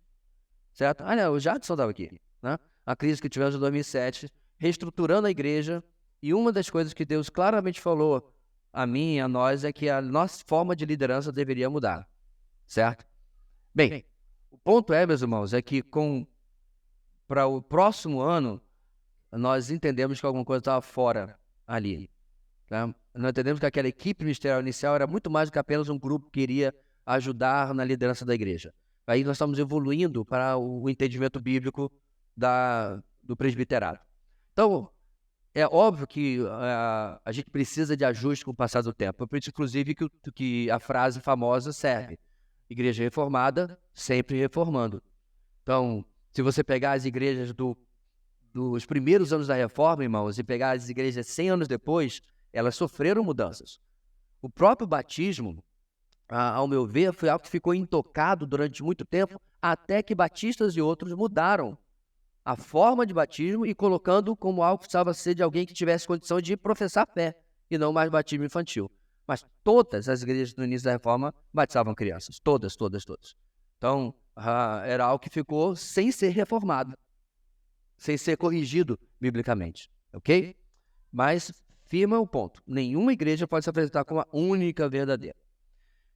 Speaker 1: certo? O Jadson estava aqui, né? A crise que tivemos em 2007, reestruturando a igreja, e uma das coisas que Deus claramente falou a mim e a nós é que a nossa forma de liderança deveria mudar, certo? Bem, o ponto é, meus irmãos, é que para o próximo ano, nós entendemos que alguma coisa estava fora ali. Tá? Nós entendemos que aquela equipe ministerial inicial era muito mais do que apenas um grupo que iria ajudar na liderança da igreja. Aí nós estamos evoluindo para o entendimento bíblico do presbiterado. Então, é óbvio que a gente precisa de ajuste com o passar do tempo. Por isso, inclusive, que a frase famosa serve: igreja reformada, sempre reformando. Então, se você pegar as igrejas dos primeiros anos da reforma, irmãos, e pegar as igrejas 100 anos depois, elas sofreram mudanças. O próprio batismo, ao meu ver, foi algo que ficou intocado durante muito tempo, até que batistas e outros mudaram a forma de batismo e colocando como algo que precisava ser de alguém que tivesse condição de professar fé, e não mais batismo infantil. Mas todas as igrejas no início da reforma batizavam crianças, todas. Então, era algo que ficou sem ser reformado, sem ser corrigido biblicamente, ok? Mas firma o ponto: nenhuma igreja pode se apresentar como a única verdadeira.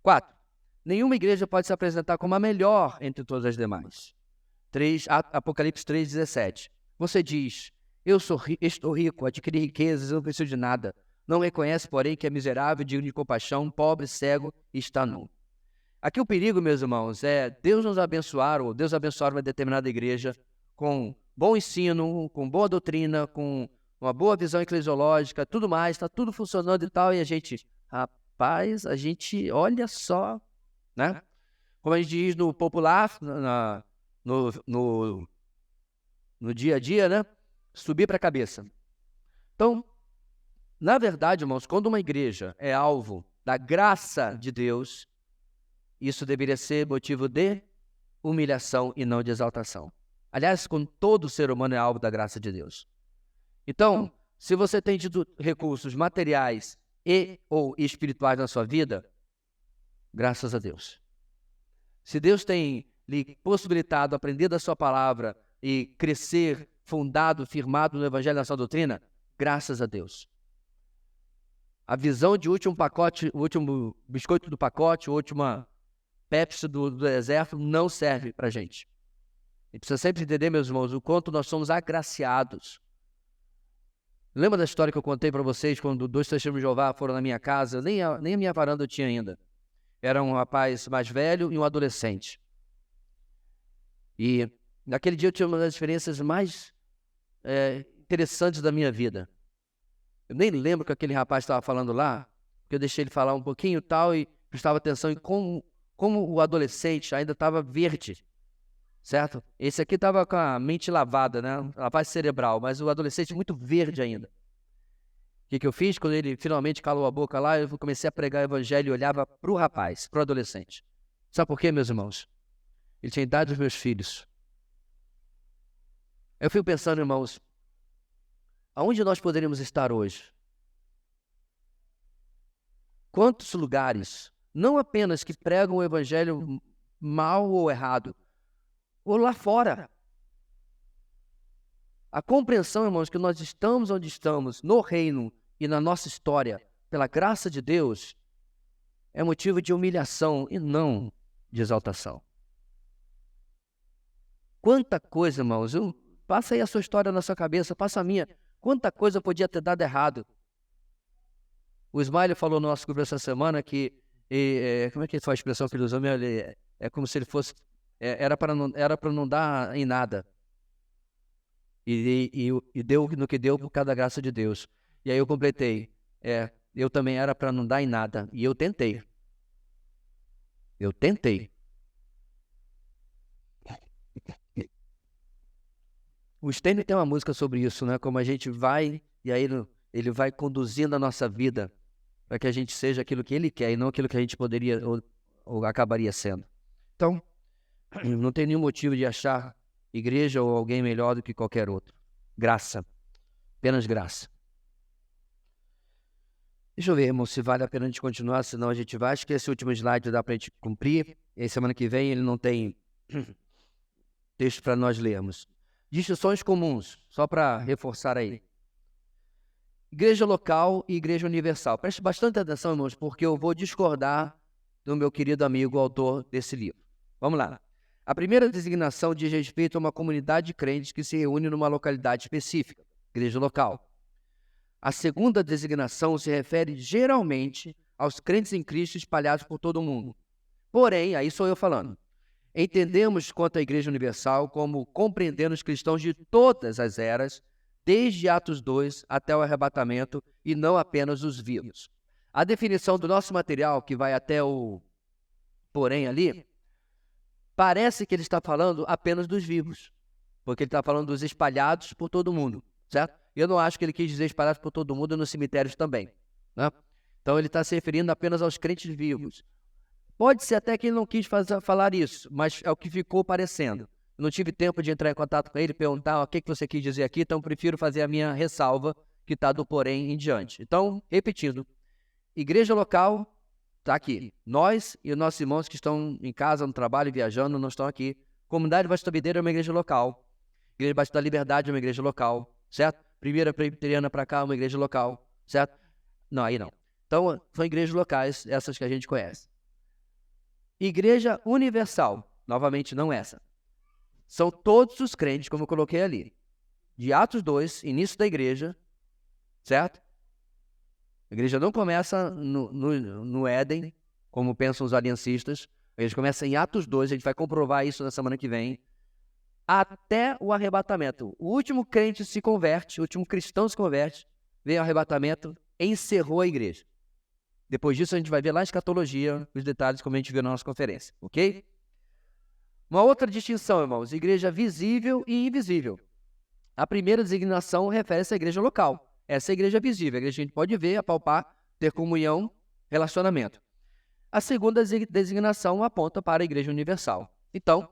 Speaker 1: 4. Nenhuma igreja pode se apresentar como a melhor entre todas as demais. Apocalipse 3,17. Você diz: estou rico, adquiri riquezas, não preciso de nada. Não reconhece, porém, que é miserável, digno de compaixão, pobre, cego e está nu. Aqui o perigo, meus irmãos, é Deus nos abençoar, ou Deus abençoar uma determinada igreja com bom ensino, com boa doutrina, com uma boa visão eclesiológica, tudo mais, está tudo funcionando e tal, e a gente, rapaz, olha só, né? Como a gente diz no popular, no dia a dia, né? Subir para a cabeça. Então, na verdade, irmãos, quando uma igreja é alvo da graça de Deus, isso deveria ser motivo de humilhação e não de exaltação. Aliás, quando todo ser humano é alvo da graça de Deus. Então, se você tem tido recursos materiais ou espirituais na sua vida, graças a Deus. Se Deus tem lhe possibilitado aprender da sua palavra e crescer fundado, firmado no Evangelho da sua doutrina, graças a Deus. A visão de último pacote, o último biscoito do pacote, a última Pepsi do deserto não serve para a gente. E precisa sempre entender, meus irmãos, o quanto nós somos agraciados. Lembra da história que eu contei para vocês quando 2 testemunhos de Jeová foram na minha casa? Nem a minha varanda eu tinha ainda. Era um rapaz mais velho e um adolescente. E naquele dia eu tive uma das experiências mais interessantes da minha vida. Eu nem lembro que aquele rapaz estava falando lá, porque eu deixei ele falar um pouquinho e tal, e prestava atenção em como o adolescente ainda estava verde, certo? Esse aqui estava com a mente lavada, né? Lavagem cerebral, mas o adolescente muito verde ainda. O que eu fiz? Quando ele finalmente calou a boca lá, eu comecei a pregar o evangelho e olhava para o rapaz, para o adolescente. Sabe por quê, meus irmãos? Ele tinha a idade dos meus filhos. Eu fico pensando, irmãos, aonde nós poderíamos estar hoje? Quantos lugares, não apenas que pregam o evangelho mal ou errado, ou lá fora. A compreensão, irmãos, que nós estamos onde estamos, no reino e na nossa história, pela graça de Deus, é motivo de humilhação e não de exaltação. Quanta coisa, irmãos, passa aí a sua história na sua cabeça, passa a minha. Quanta coisa podia ter dado errado. O Smiley falou no nosso grupo essa semana que, como é que foi a expressão que ele usou? É como se ele fosse, era para não dar em nada. E deu no que deu por causa da graça de Deus. E aí eu completei, eu também era para não dar em nada. E eu tentei. O Stênio tem uma música sobre isso, né? Como a gente vai, e aí ele vai conduzindo a nossa vida para que a gente seja aquilo que ele quer e não aquilo que a gente poderia ou acabaria sendo. Então, não tem nenhum motivo de achar igreja ou alguém melhor do que qualquer outro. Graça. Apenas graça. Deixa eu ver, irmão, se vale a pena a gente continuar, senão a gente vai. Acho que esse último slide dá para a gente cumprir. E aí, semana que vem ele não tem texto para nós lermos. Distinções comuns, só para reforçar aí. Igreja local e igreja universal. Preste bastante atenção, irmãos, porque eu vou discordar do meu querido amigo, autor desse livro. Vamos lá. A primeira designação diz respeito a uma comunidade de crentes que se reúne numa localidade específica, igreja local. A segunda designação se refere geralmente aos crentes em Cristo espalhados por todo o mundo. Porém, aí sou eu falando, entendemos quanto à Igreja Universal como compreendendo os cristãos de todas as eras, desde Atos 2 até o arrebatamento, e não apenas os vivos. A definição do nosso material, que vai até o porém ali, parece que ele está falando apenas dos vivos, porque ele está falando dos espalhados por todo mundo, certo? Eu não acho que ele quis dizer espalhados por todo mundo nos cemitérios também, né? Então ele está se referindo apenas aos crentes vivos. Pode ser até que ele não quis falar isso, mas é o que ficou parecendo. Eu não tive tempo de entrar em contato com ele e perguntar o que você quis dizer aqui, então prefiro fazer a minha ressalva, que está do porém em diante. Então, repetindo, igreja local está aqui. Nós e os nossos irmãos que estão em casa, no trabalho, viajando, não estão aqui. Comunidade Batista Videira é uma igreja local. Igreja Batista da Liberdade é uma igreja local, certo? Primeira Presbiteriana para cá é uma igreja local, certo? Não, aí não. Então, são igrejas locais, essas que a gente conhece. Igreja Universal, novamente não essa. São todos os crentes, como eu coloquei ali. De Atos 2, início da igreja, certo? A igreja não começa no Éden, como pensam os aliancistas. A igreja começa em Atos 2, a gente vai comprovar isso na semana que vem. Até o arrebatamento. O último crente se converte, o último cristão se converte, veio o arrebatamento, encerrou a igreja. Depois disso a gente vai ver lá a escatologia, os detalhes como a gente viu na nossa conferência, ok? Uma outra distinção, irmãos, igreja visível e invisível. A primeira designação refere-se à igreja local. Essa é a igreja visível, a igreja que a gente pode ver, apalpar, ter comunhão, relacionamento. A segunda designação aponta para a igreja universal. Então,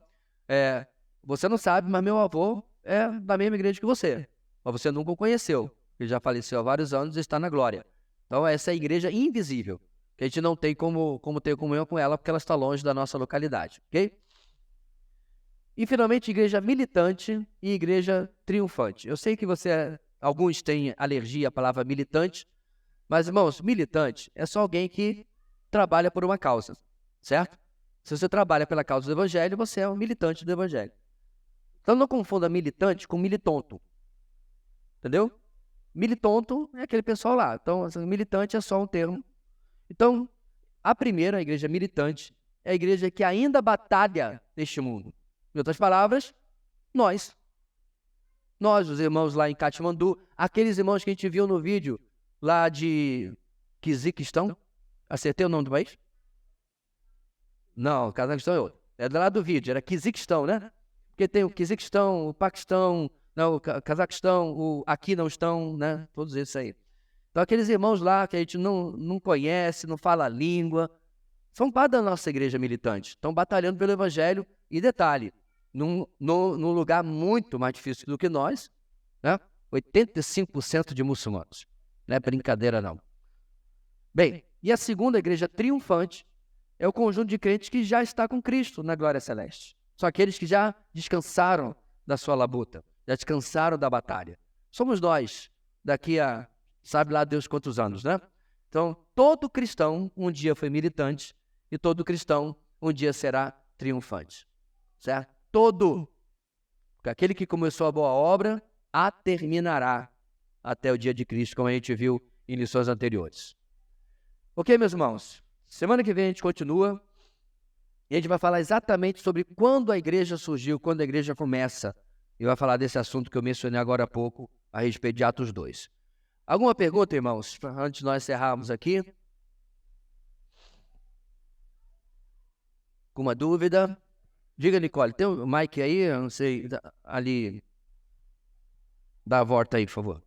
Speaker 1: você não sabe, mas meu avô é da mesma igreja que você. Mas você nunca o conheceu. Ele já faleceu há vários anos e está na glória. Então, essa é a igreja invisível, que a gente não tem como ter comunhão com ela, porque ela está longe da nossa localidade, ok? E, finalmente, igreja militante e igreja triunfante. Eu sei que alguns têm alergia à palavra militante, mas, irmãos, militante é só alguém que trabalha por uma causa, certo? Se você trabalha pela causa do evangelho, você é um militante do evangelho. Então, não confunda militante com militonto, entendeu? Militonto é aquele pessoal lá. Então, militante é só um termo. Então, a igreja militante, é a igreja que ainda batalha neste mundo. Em outras palavras, nós. Nós, os irmãos lá em Katmandu, aqueles irmãos que a gente viu no vídeo lá de Quizquistão. Acertei o nome do país? Não, Cazaquistão é outro. É do lado do vídeo, era Quizquistão, né? Porque tem o Quizquistão, o Paquistão, não, o Cazaquistão, o aqui não estão, né? Todos esses aí. Então, aqueles irmãos lá que a gente não conhece, não fala a língua, são parte da nossa igreja militante. Estão batalhando pelo evangelho. E detalhe, num lugar muito mais difícil do que nós, né? 85% de muçulmanos. Não é brincadeira, não. Bem, e a segunda igreja triunfante é o conjunto de crentes que já está com Cristo na glória celeste. São aqueles que já descansaram da sua labuta, já descansaram da batalha. Somos nós, daqui a, sabe lá Deus quantos anos, né? Então, todo cristão um dia foi militante e todo cristão um dia será triunfante. Certo? Todo. Porque aquele que começou a boa obra, a terminará até o dia de Cristo, como a gente viu em lições anteriores. Ok, meus irmãos? Semana que vem a gente continua e a gente vai falar exatamente sobre quando a igreja surgiu, quando a igreja começa. E vai falar desse assunto que eu mencionei agora há pouco, a respeito de Atos 2. Alguma pergunta, irmãos, antes de nós encerrarmos aqui? Alguma dúvida? Diga, Nicole, tem um mic aí? Eu não sei, ali. Dá a volta aí, por favor.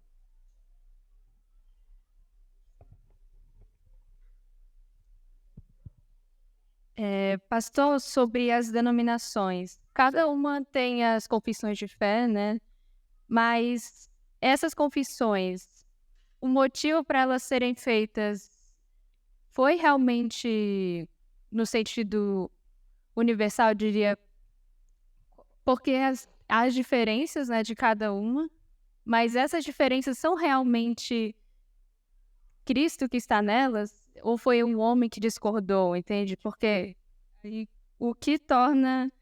Speaker 2: Pastor, sobre as denominações. Cada uma tem as confissões de fé, né? Mas essas confissões, o motivo para elas serem feitas foi realmente no sentido universal, eu diria, porque as diferenças, né, de cada uma, mas essas diferenças são realmente Cristo que está nelas? Ou foi um homem que discordou, entende? Porque o que torna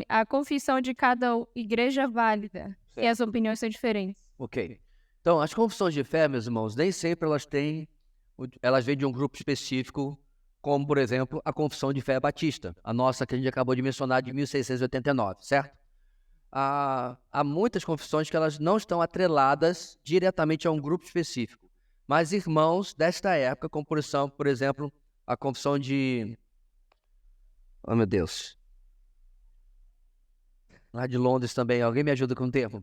Speaker 2: a confissão de cada igreja válida e as opiniões são diferentes.
Speaker 1: Ok. Então, as confissões de fé, meus irmãos, nem sempre elas vêm de um grupo específico, como, por exemplo, a confissão de fé batista, a nossa que a gente acabou de mencionar, de 1689, certo? Há muitas confissões que elas não estão atreladas diretamente a um grupo específico, mas irmãos desta época, como por exemplo, a confissão de... Oh, meu Deus. Lá de Londres também, alguém me ajuda com o termo?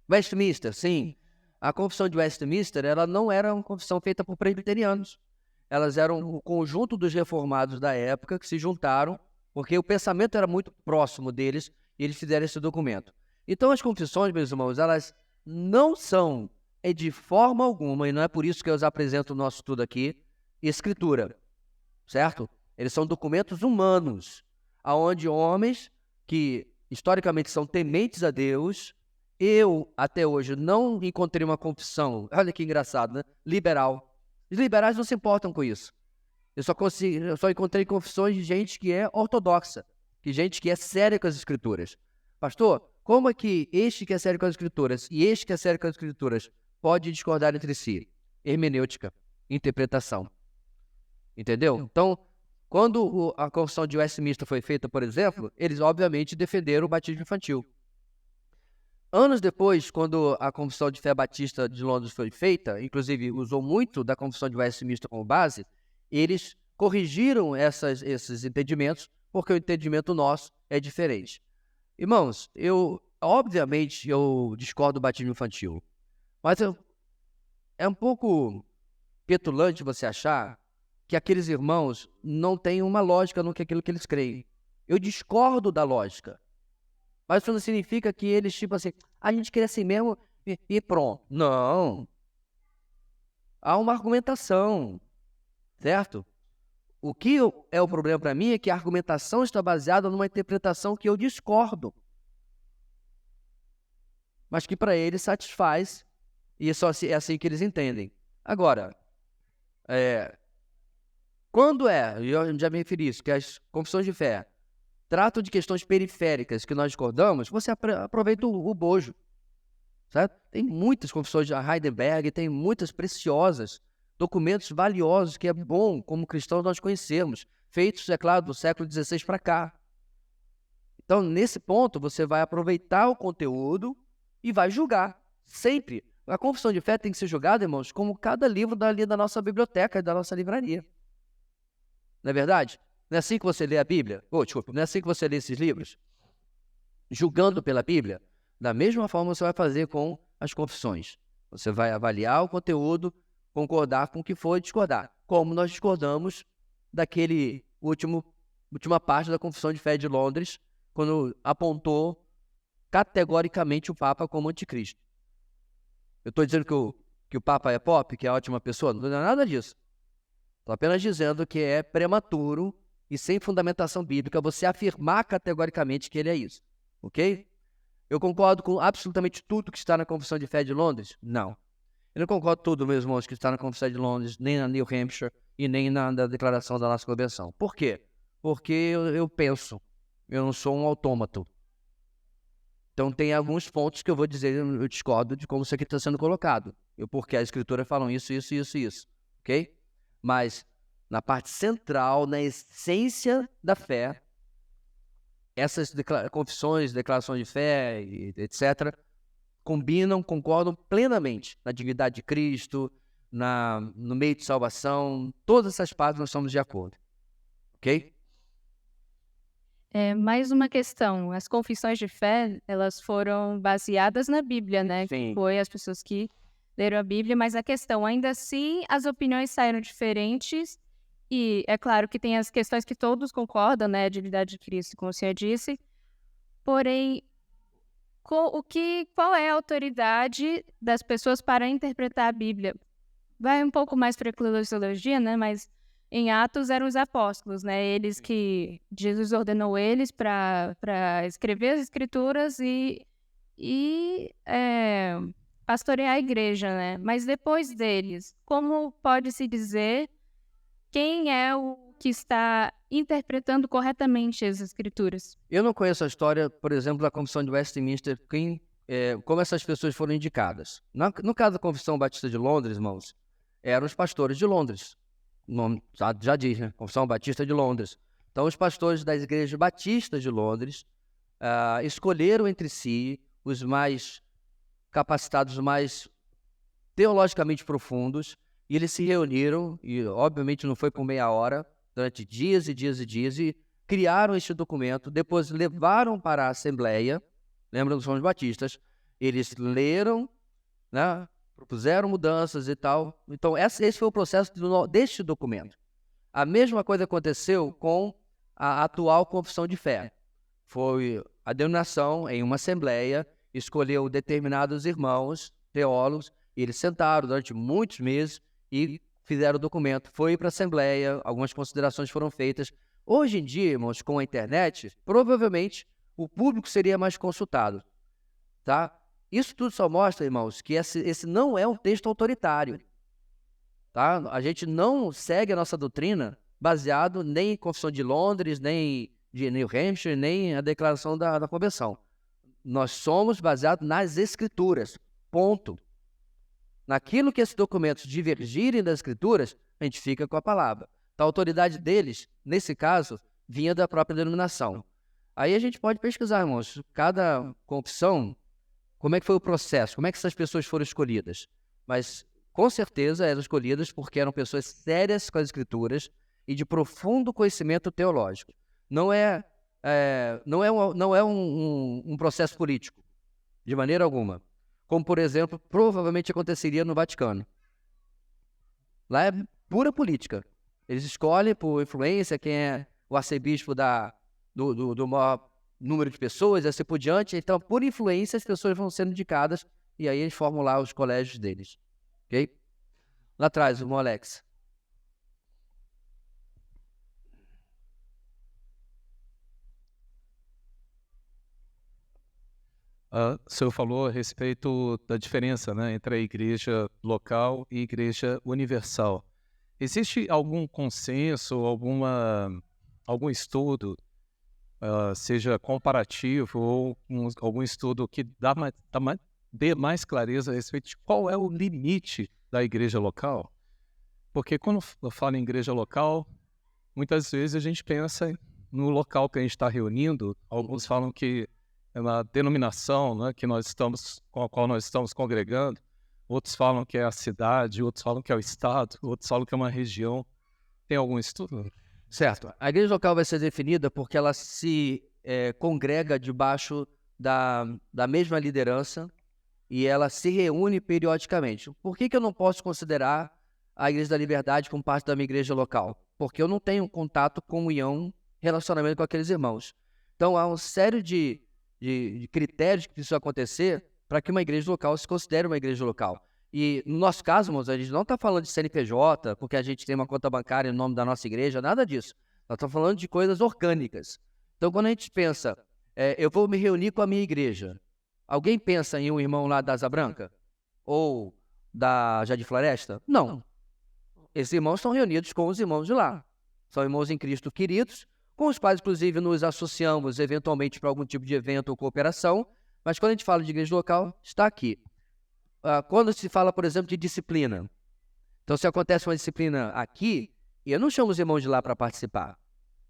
Speaker 1: Westminster, sim. A confissão de Westminster, ela não era uma confissão feita por presbiterianos. Elas eram o conjunto dos reformados da época que se juntaram, porque o pensamento era muito próximo deles, e eles fizeram esse documento. Então, as confissões, meus irmãos, elas não são, de forma alguma, e não é por isso que eu os apresento o nosso estudo aqui, escritura, certo? Eles são documentos humanos, onde homens que historicamente são tementes a Deus. Eu, até hoje, não encontrei uma confissão, olha que engraçado, né? Liberal. Os liberais não se importam com isso. Eu só encontrei confissões de gente que é ortodoxa, de gente que é séria com as escrituras. Pastor, como é que este que é sério com as escrituras e este que é sério com as escrituras pode discordar entre si? Hermenêutica, interpretação. Entendeu? Então, quando a confissão de Westminster foi feita, por exemplo, eles obviamente defenderam o batismo infantil. Anos depois, quando a confissão de fé batista de Londres foi feita, inclusive usou muito da confissão de Westminster como base, eles corrigiram esses entendimentos, porque o entendimento nosso é diferente. Irmãos, obviamente eu discordo do batismo infantil, mas é um pouco petulante você achar que aqueles irmãos não têm uma lógica no que aquilo que eles creem. Eu discordo da lógica. Mas isso não significa que eles, tipo assim, a gente quer assim mesmo e pronto. Não. Há uma argumentação, certo? O que é o problema para mim é que a argumentação está baseada numa interpretação que eu discordo, mas que para eles satisfaz, e é assim que eles entendem. Agora, quando eu já me referi a isso, que as confissões de fé tratam de questões periféricas que nós discordamos, você aproveita o bojo, certo? Tem muitas confissões de Heidelberg, tem muitas preciosas, documentos valiosos que é bom, como cristãos, nós conhecemos, feitos, é claro, do século XVI para cá. Então, nesse ponto, você vai aproveitar o conteúdo e vai julgar, sempre. A confissão de fé tem que ser julgada, irmãos, como cada livro ali da nossa biblioteca, da nossa livraria. Não é verdade? Não é assim que você lê a Bíblia? Desculpa, não é assim que você lê esses livros? Julgando pela Bíblia? Da mesma forma você vai fazer com as confissões. Você vai avaliar o conteúdo, concordar com o que for e discordar. Como nós discordamos daquele última parte da Confissão de Fé de Londres, quando apontou categoricamente o Papa como anticristo. Eu estou dizendo que o Papa é pop, que é ótima pessoa? Não é nada disso. Estou apenas dizendo que é prematuro e sem fundamentação bíblica você afirmar categoricamente que ele é isso. Ok? Eu concordo com absolutamente tudo que está na Confissão de Fé de Londres? Não. Eu não concordo com tudo, meus irmãos, que está na Confissão de Londres, nem na New Hampshire e nem na Declaração da nossa Convenção. Por quê? Porque eu penso, eu não sou um autômato. Então tem alguns pontos que eu vou dizer, eu discordo de como isso aqui está sendo colocado. Porque a Escritura falam isso, ok? Mas na parte central, na essência da fé, essas confissões, declarações de fé, etc., combinam, concordam plenamente na divindade de Cristo, no meio de salvação, todas essas partes nós estamos de acordo. Ok?
Speaker 2: Mais uma questão. As confissões de fé, elas foram baseadas na Bíblia, né?
Speaker 1: Sim.
Speaker 2: Foi as pessoas que leram a Bíblia, mas a questão, ainda assim, as opiniões saíram diferentes. E é claro que tem as questões que todos concordam, né? A divindade de Cristo, como o senhor disse. Porém, qual é a autoridade das pessoas para interpretar a Bíblia? Vai um pouco mais para a eclesiologia, né? Mas em Atos eram os apóstolos, né? Eles que Jesus ordenou eles para escrever as escrituras e pastorear a igreja, né? Mas depois deles, como pode-se dizer quem é o que está interpretando corretamente as escrituras?
Speaker 1: Eu não conheço a história, por exemplo, da Confissão de Westminster, como essas pessoas foram indicadas. No caso da Confissão Batista de Londres, irmãos, eram os pastores de Londres. O nome já diz, né? Confissão Batista de Londres. Então, os pastores das igrejas batistas de Londres escolheram entre si os mais capacitados, mais teologicamente profundos, e eles se reuniram, e obviamente não foi por meia hora, durante dias e dias e dias, e criaram este documento, depois levaram para a Assembleia, lembram dos São Batistas, eles leram, né? Propuseram mudanças e tal. Então, esse foi o processo deste documento. A mesma coisa aconteceu com a atual confissão de fé. Foi a denominação, em uma assembleia, escolheu determinados irmãos, teólogos, e eles sentaram durante muitos meses e fizeram o documento. Foi para a assembleia, algumas considerações foram feitas. Hoje em dia, irmãos, com a internet, provavelmente o público seria mais consultado, tá? Isso tudo só mostra, irmãos, que esse não é um texto autoritário. Tá? A gente não segue a nossa doutrina baseado nem em Confissão de Londres, nem de New Hampshire, nem a Declaração da Convenção. Nós somos baseados nas Escrituras. Ponto. Naquilo que esses documentos divergirem das Escrituras, a gente fica com a palavra. Então, a autoridade deles, nesse caso, vinha da própria denominação. Aí a gente pode pesquisar, irmãos, cada confissão, como é que foi o processo? Como é que essas pessoas foram escolhidas? Mas, com certeza, eram escolhidas porque eram pessoas sérias com as Escrituras e de profundo conhecimento teológico. Não é um processo político, de maneira alguma. Como, por exemplo, provavelmente aconteceria no Vaticano. Lá é pura política. Eles escolhem por influência quem é o arcebispo do maior número de pessoas, e assim por diante. Então, por influência, as pessoas vão sendo indicadas e aí eles formam lá os colégios deles. Ok? Lá atrás, o irmão Alex.
Speaker 3: O senhor falou a respeito da diferença, né, entre a igreja local e a igreja universal. Existe algum consenso, algum estudo, seja comparativo ou algum estudo que dê mais clareza a respeito de qual é o limite da igreja local? Porque quando eu falo em igreja local, muitas vezes a gente pensa no local que a gente está reunindo, alguns falam que é na denominação, né, com a qual nós estamos congregando, outros falam que é a cidade, outros falam que é o estado, outros falam que é uma região. Tem algum estudo?
Speaker 1: Certo. A igreja local vai ser definida porque ela se congrega debaixo da mesma liderança e ela se reúne periodicamente. Por que eu não posso considerar a Igreja da Liberdade como parte da minha igreja local? Porque eu não tenho contato, comunhão, relacionamento com aqueles irmãos. Então, há uma série de critérios que precisam acontecer para que uma igreja local se considere uma igreja local. E, no nosso caso, irmãos, a gente não está falando de CNPJ, porque a gente tem uma conta bancária em nome da nossa igreja, nada disso. Nós estamos falando de coisas orgânicas. Então, quando a gente pensa, eu vou me reunir com a minha igreja, alguém pensa em um irmão lá da Asa Branca? Ou da Jardim Floresta? Não. Esses irmãos estão reunidos com os irmãos de lá. São irmãos em Cristo queridos, com os quais, inclusive, nos associamos eventualmente para algum tipo de evento ou cooperação, mas quando a gente fala de igreja local, está aqui. Quando se fala, por exemplo, de disciplina, então se acontece uma disciplina aqui, eu não chamo os irmãos de lá para participar,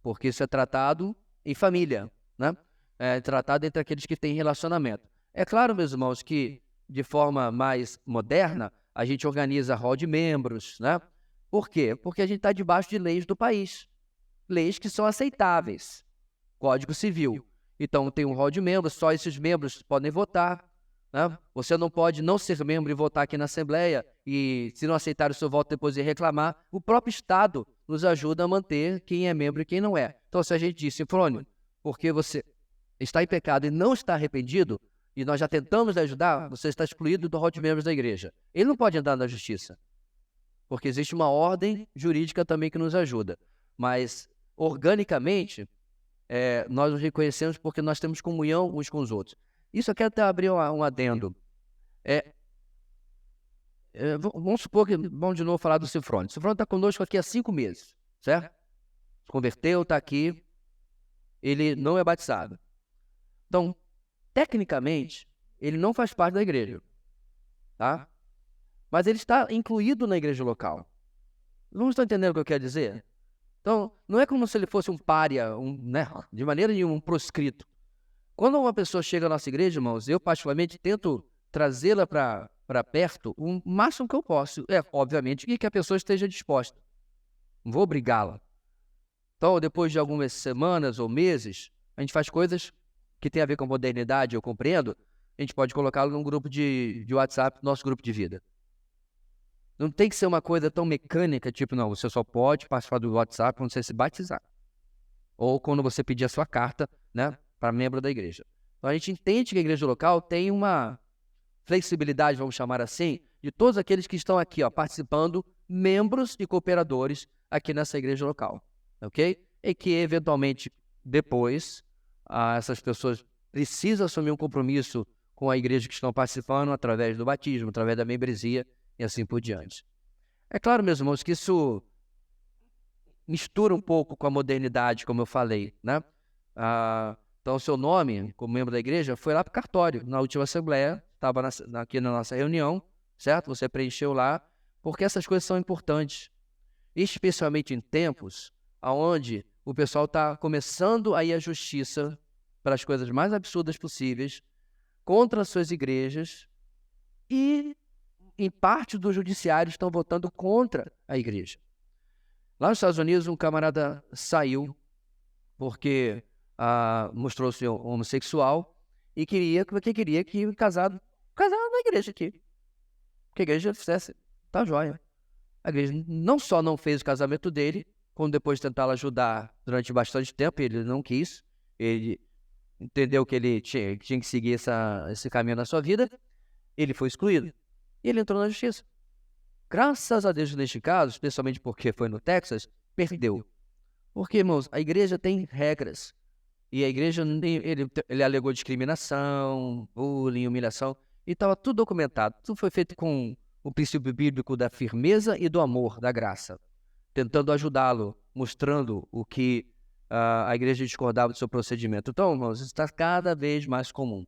Speaker 1: porque isso é tratado em família, né? É tratado entre aqueles que têm relacionamento. É claro, meus irmãos, que de forma mais moderna, a gente organiza hall de membros, né? Por quê? Porque a gente está debaixo de leis do país. Leis que são aceitáveis. Código Civil. Então, tem um hall de membros, só esses membros podem votar, né? Você não pode não ser membro e votar aqui na Assembleia e, se não aceitar o seu voto, depois ir reclamar. O próprio Estado nos ajuda a manter quem é membro e quem não é. Então, se a gente diz, Sinfrônio, porque você está em pecado e não está arrependido, e nós já tentamos lhe ajudar, você está excluído do hall de membros da igreja. Ele não pode andar na justiça, porque existe uma ordem jurídica também que nos ajuda. Mas, organicamente, nós nos reconhecemos porque nós temos comunhão uns com os outros. Isso eu quero até abrir um adendo. Vamos supor que, vamos de novo falar do Sinfrônio. O Sinfrônio está conosco aqui há 5 meses, certo? Se converteu, está aqui, ele não é batizado. Então, tecnicamente, ele não faz parte da igreja, tá? Mas ele está incluído na igreja local. Não estão entendendo o que eu quero dizer? Então, não é como se ele fosse um pária, né? De maneira nenhuma, um proscrito. Quando uma pessoa chega à nossa igreja, irmãos, eu particularmente tento trazê-la para perto o máximo que eu posso. Obviamente, que a pessoa esteja disposta. Não vou obrigá-la. Então, depois de algumas semanas ou meses, a gente faz coisas que tem a ver com modernidade, eu compreendo, a gente pode colocá-lo num grupo de WhatsApp, nosso grupo de vida. Não tem que ser uma coisa tão mecânica, tipo, não, você só pode participar do WhatsApp quando você se batizar. Ou quando você pedir a sua carta, né, para membro da igreja. Então, a gente entende que a igreja local tem uma flexibilidade, vamos chamar assim, de todos aqueles que estão aqui, participando, membros e cooperadores aqui nessa igreja local, ok? E que, eventualmente, depois, essas pessoas precisam assumir um compromisso com a igreja que estão participando através do batismo, através da membresia e assim por diante. É claro, meus irmãos, que isso mistura um pouco com a modernidade, como eu falei, né? Então, o seu nome, como membro da igreja, foi lá para o cartório, na última assembleia, estava aqui na nossa reunião, certo? Você preencheu lá, porque essas coisas são importantes, especialmente em tempos onde o pessoal está começando a ir à justiça para as coisas mais absurdas possíveis, contra as suas igrejas, e em parte do judiciário estão votando contra a igreja. Lá nos Estados Unidos, um camarada saiu porque mostrou-se homossexual e queria que casado na igreja aqui. Que a igreja fizesse, tá joia. A igreja não só não fez o casamento dele, como depois de tentá-lo ajudar durante bastante tempo, ele não quis, ele entendeu que ele tinha que seguir esse caminho na sua vida, ele foi excluído. E ele entrou na justiça. Graças a Deus, neste caso, especialmente porque foi no Texas, perdeu. Porque, irmãos, a igreja tem regras. E a igreja, ele alegou discriminação, bullying, humilhação, e estava tudo documentado. Tudo foi feito com o princípio bíblico da firmeza e do amor, da graça, tentando ajudá-lo, mostrando o que a igreja discordava do seu procedimento. Então, irmãos, isso está cada vez mais comum,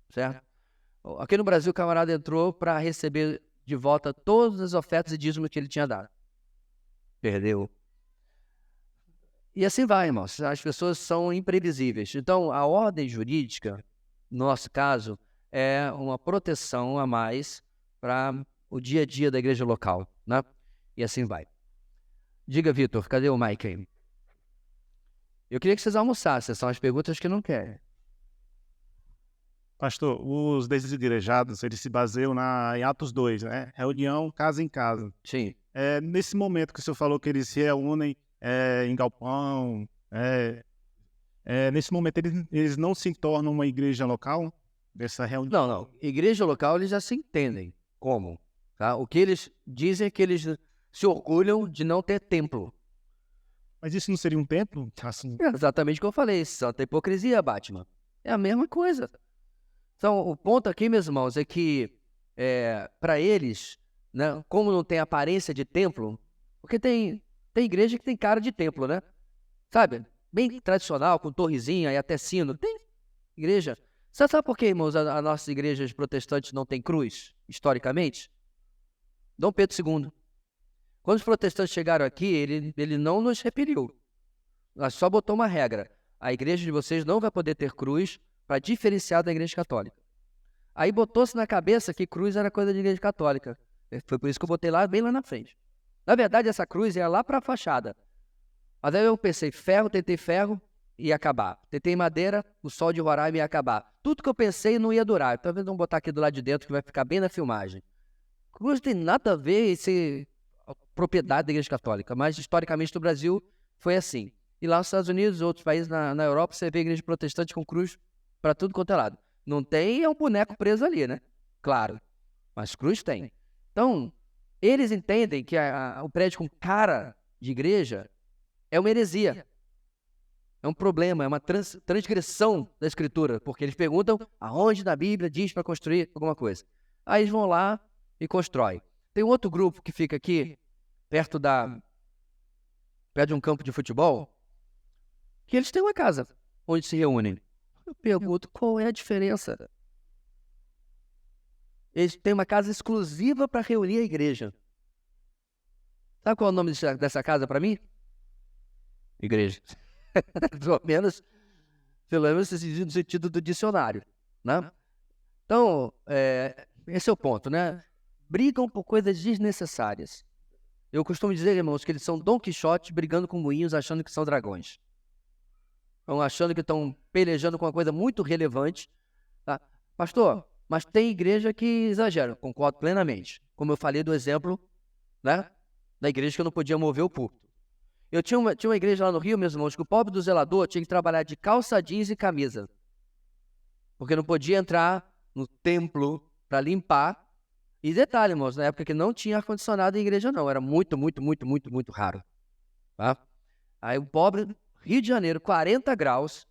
Speaker 1: certo? Aqui no Brasil, o camarada entrou para receber de volta todas as ofertas e dízimos que ele tinha dado. Perdeu. E assim vai, irmãos. As pessoas são imprevisíveis. Então, a ordem jurídica, no nosso caso, é uma proteção a mais para o dia a dia da igreja local, né? E assim vai. Diga, Vitor, cadê o Mike aí? Eu queria que vocês almoçassem, são as perguntas que não querem.
Speaker 4: Pastor, os desigrejados, eles se baseiam em Atos 2, né? Reunião casa em casa.
Speaker 1: Sim.
Speaker 4: Nesse momento que o senhor falou que eles se reúnem em galpão, nesse momento eles não se tornam uma igreja local dessa reunião?
Speaker 1: Não. Igreja local, eles já se entendem como, tá? O que eles dizem é que eles se orgulham de não ter templo.
Speaker 4: Mas isso não seria um templo? Assim,
Speaker 1: É exatamente o que eu falei, santa hipocrisia, Batman. É a mesma coisa. Então, o ponto aqui, meus irmãos, é que para eles, né, como não tem aparência de templo, porque tem igreja que tem cara de templo, né? Sabe? Bem tradicional, com torrezinha e até sino. Tem igreja. Você sabe por que, irmãos, as nossas igrejas protestantes não têm cruz, historicamente? Dom Pedro II. Quando os protestantes chegaram aqui, ele não nos repeliu. Ele só botou uma regra. A igreja de vocês não vai poder ter cruz para diferenciar da igreja católica. Aí botou-se na cabeça que cruz era coisa de igreja católica. Foi por isso que eu botei lá, bem lá na frente. Na verdade, essa cruz ia lá para a fachada. Mas aí eu pensei, tentei ferro, ia acabar. Tentei madeira, o sol de Roraima ia acabar. Tudo que eu pensei não ia durar. Talvez vamos botar aqui do lado de dentro que vai ficar bem na filmagem. Cruz tem nada a ver em ser propriedade da igreja católica, mas historicamente no Brasil foi assim. E lá nos Estados Unidos, outros países na Europa, você vê igreja protestante com cruz para tudo quanto é lado. Não tem é um boneco preso ali, né? Claro. Mas cruz tem. Então, eles entendem que o prédio com cara de igreja é uma heresia. É um problema, é uma transgressão da Escritura, porque eles perguntam aonde na Bíblia diz para construir alguma coisa. Aí eles vão lá e constroem. Tem um outro grupo que fica aqui, perto de um campo de futebol, que eles têm uma casa onde se reúnem. Eu pergunto, qual é a diferença? Eles têm uma casa exclusiva para reunir a igreja. Sabe qual é o nome dessa casa para mim? Igreja. Pelo menos no sentido do dicionário, né? Então, esse é o ponto, né? Brigam por coisas desnecessárias. Eu costumo dizer, irmãos, que eles são Dom Quixote brigando com moinhos, achando que são dragões. Estão achando que estão pelejando com uma coisa muito relevante. Tá? Pastor, mas tem igreja que exagera. Concordo plenamente. Como eu falei do exemplo, né, da igreja que eu não podia mover o púlpito. Eu tinha uma igreja lá no Rio, meus irmãos, que o pobre do zelador tinha que trabalhar de calça jeans e camisa. Porque não podia entrar no templo para limpar. E detalhe, irmãos, na época que não tinha ar-condicionado em igreja, não. Era muito, muito, muito, muito, muito raro. Tá? Aí o pobre, Rio de Janeiro, 40 graus,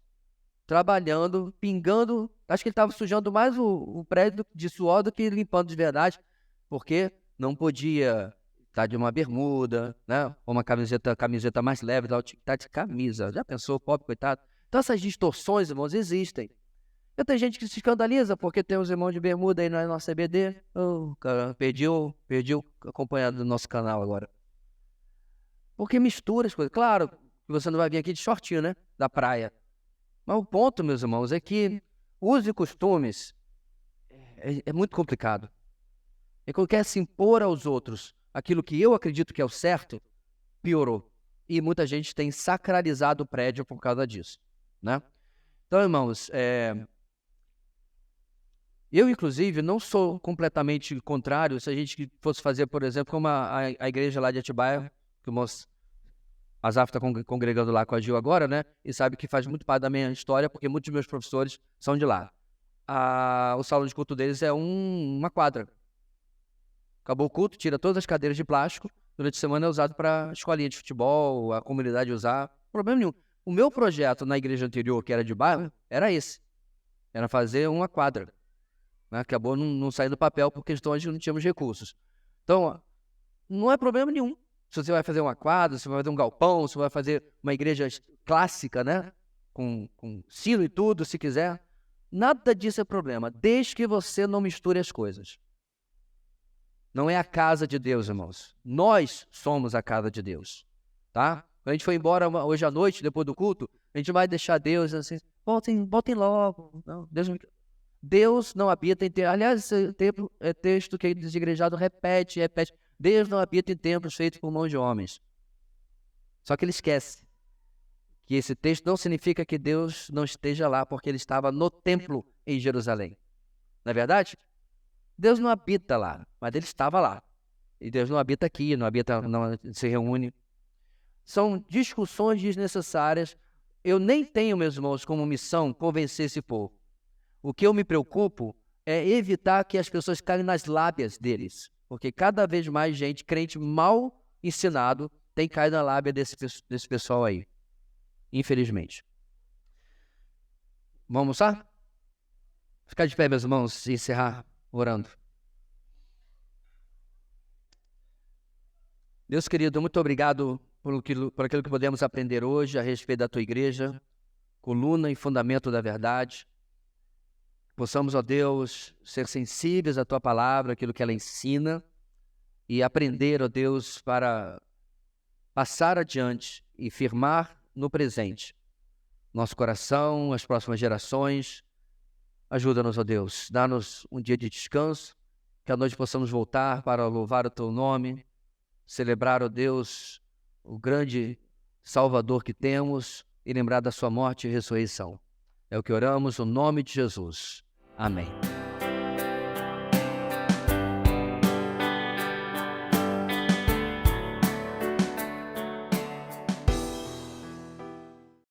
Speaker 1: trabalhando, pingando. Acho que ele estava sujando mais o prédio de suor do que limpando de verdade, porque não podia estar de uma bermuda, né? Ou uma camiseta mais leve, tinha que estar de camisa. Já pensou, pobre, coitado? Então essas distorções, irmãos, existem. E tem gente que se escandaliza porque tem os irmãos de bermuda aí na nossa EBD. Oh, cara, perdi o acompanhado do nosso canal agora. Porque mistura as coisas. Claro que você não vai vir aqui de shortinho, né? Da praia. Mas o ponto, meus irmãos, é que usos e costumes é muito complicado. E quando quer se impor aos outros aquilo que eu acredito que é o certo, piorou. E muita gente tem sacralizado o prédio por causa disso, né? Então, irmãos, eu, inclusive, não sou completamente contrário se a gente fosse fazer, por exemplo, como a igreja lá de Atibaia, que o moço Azaf está congregando lá com a Gil agora, né? E sabe que faz muito parte da minha história, porque muitos dos meus professores são de lá. O salão de culto deles é uma quadra. Acabou o culto, tira todas as cadeiras de plástico, durante a semana é usado para escolinha de futebol, a comunidade usar. Problema nenhum. O meu projeto na igreja anterior, que era de bairro, era esse. Era fazer uma quadra. Né? Acabou não saindo do papel por questões de não tínhamos recursos. Então, não é problema nenhum. Se você vai fazer uma quadra, se você vai fazer um galpão, se você vai fazer uma igreja clássica, né? Com sino e tudo, se quiser. Nada disso é problema, desde que você não misture as coisas. Não é a casa de Deus, irmãos. Nós somos a casa de Deus, tá? Quando a gente for embora hoje à noite, depois do culto, a gente vai deixar Deus assim, voltem logo. Não, Deus não habita em templos. Aliás, esse texto que é desigrejado repete. Deus não habita em templos feitos por mãos de homens. Só que ele esquece que esse texto não significa que Deus não esteja lá, porque ele estava no templo em Jerusalém. Não é verdade? Deus não habita lá, mas ele estava lá. E Deus não habita aqui, não se reúne. São discussões desnecessárias. Eu nem tenho, meus irmãos, como missão convencer esse povo. O que eu me preocupo é evitar que as pessoas caiam nas lábias deles. Porque cada vez mais gente, crente mal ensinado, tem caído na lábia desse pessoal aí. Infelizmente. Vamos lá? Ficar de pé, meus irmãos, e encerrar orando. Deus querido, muito obrigado por aquilo que podemos aprender hoje a respeito da tua igreja, coluna e fundamento da verdade. Possamos, ó Deus, ser sensíveis à tua palavra, aquilo que ela ensina, e aprender, ó Deus, para passar adiante e firmar no presente nosso coração, as próximas gerações. Ajuda-nos, ó Deus, dá-nos um dia de descanso, que à noite possamos voltar para louvar o teu nome, celebrar, ó Deus, o grande Salvador que temos e lembrar da sua morte e ressurreição. É o que oramos no nome de Jesus. Amém.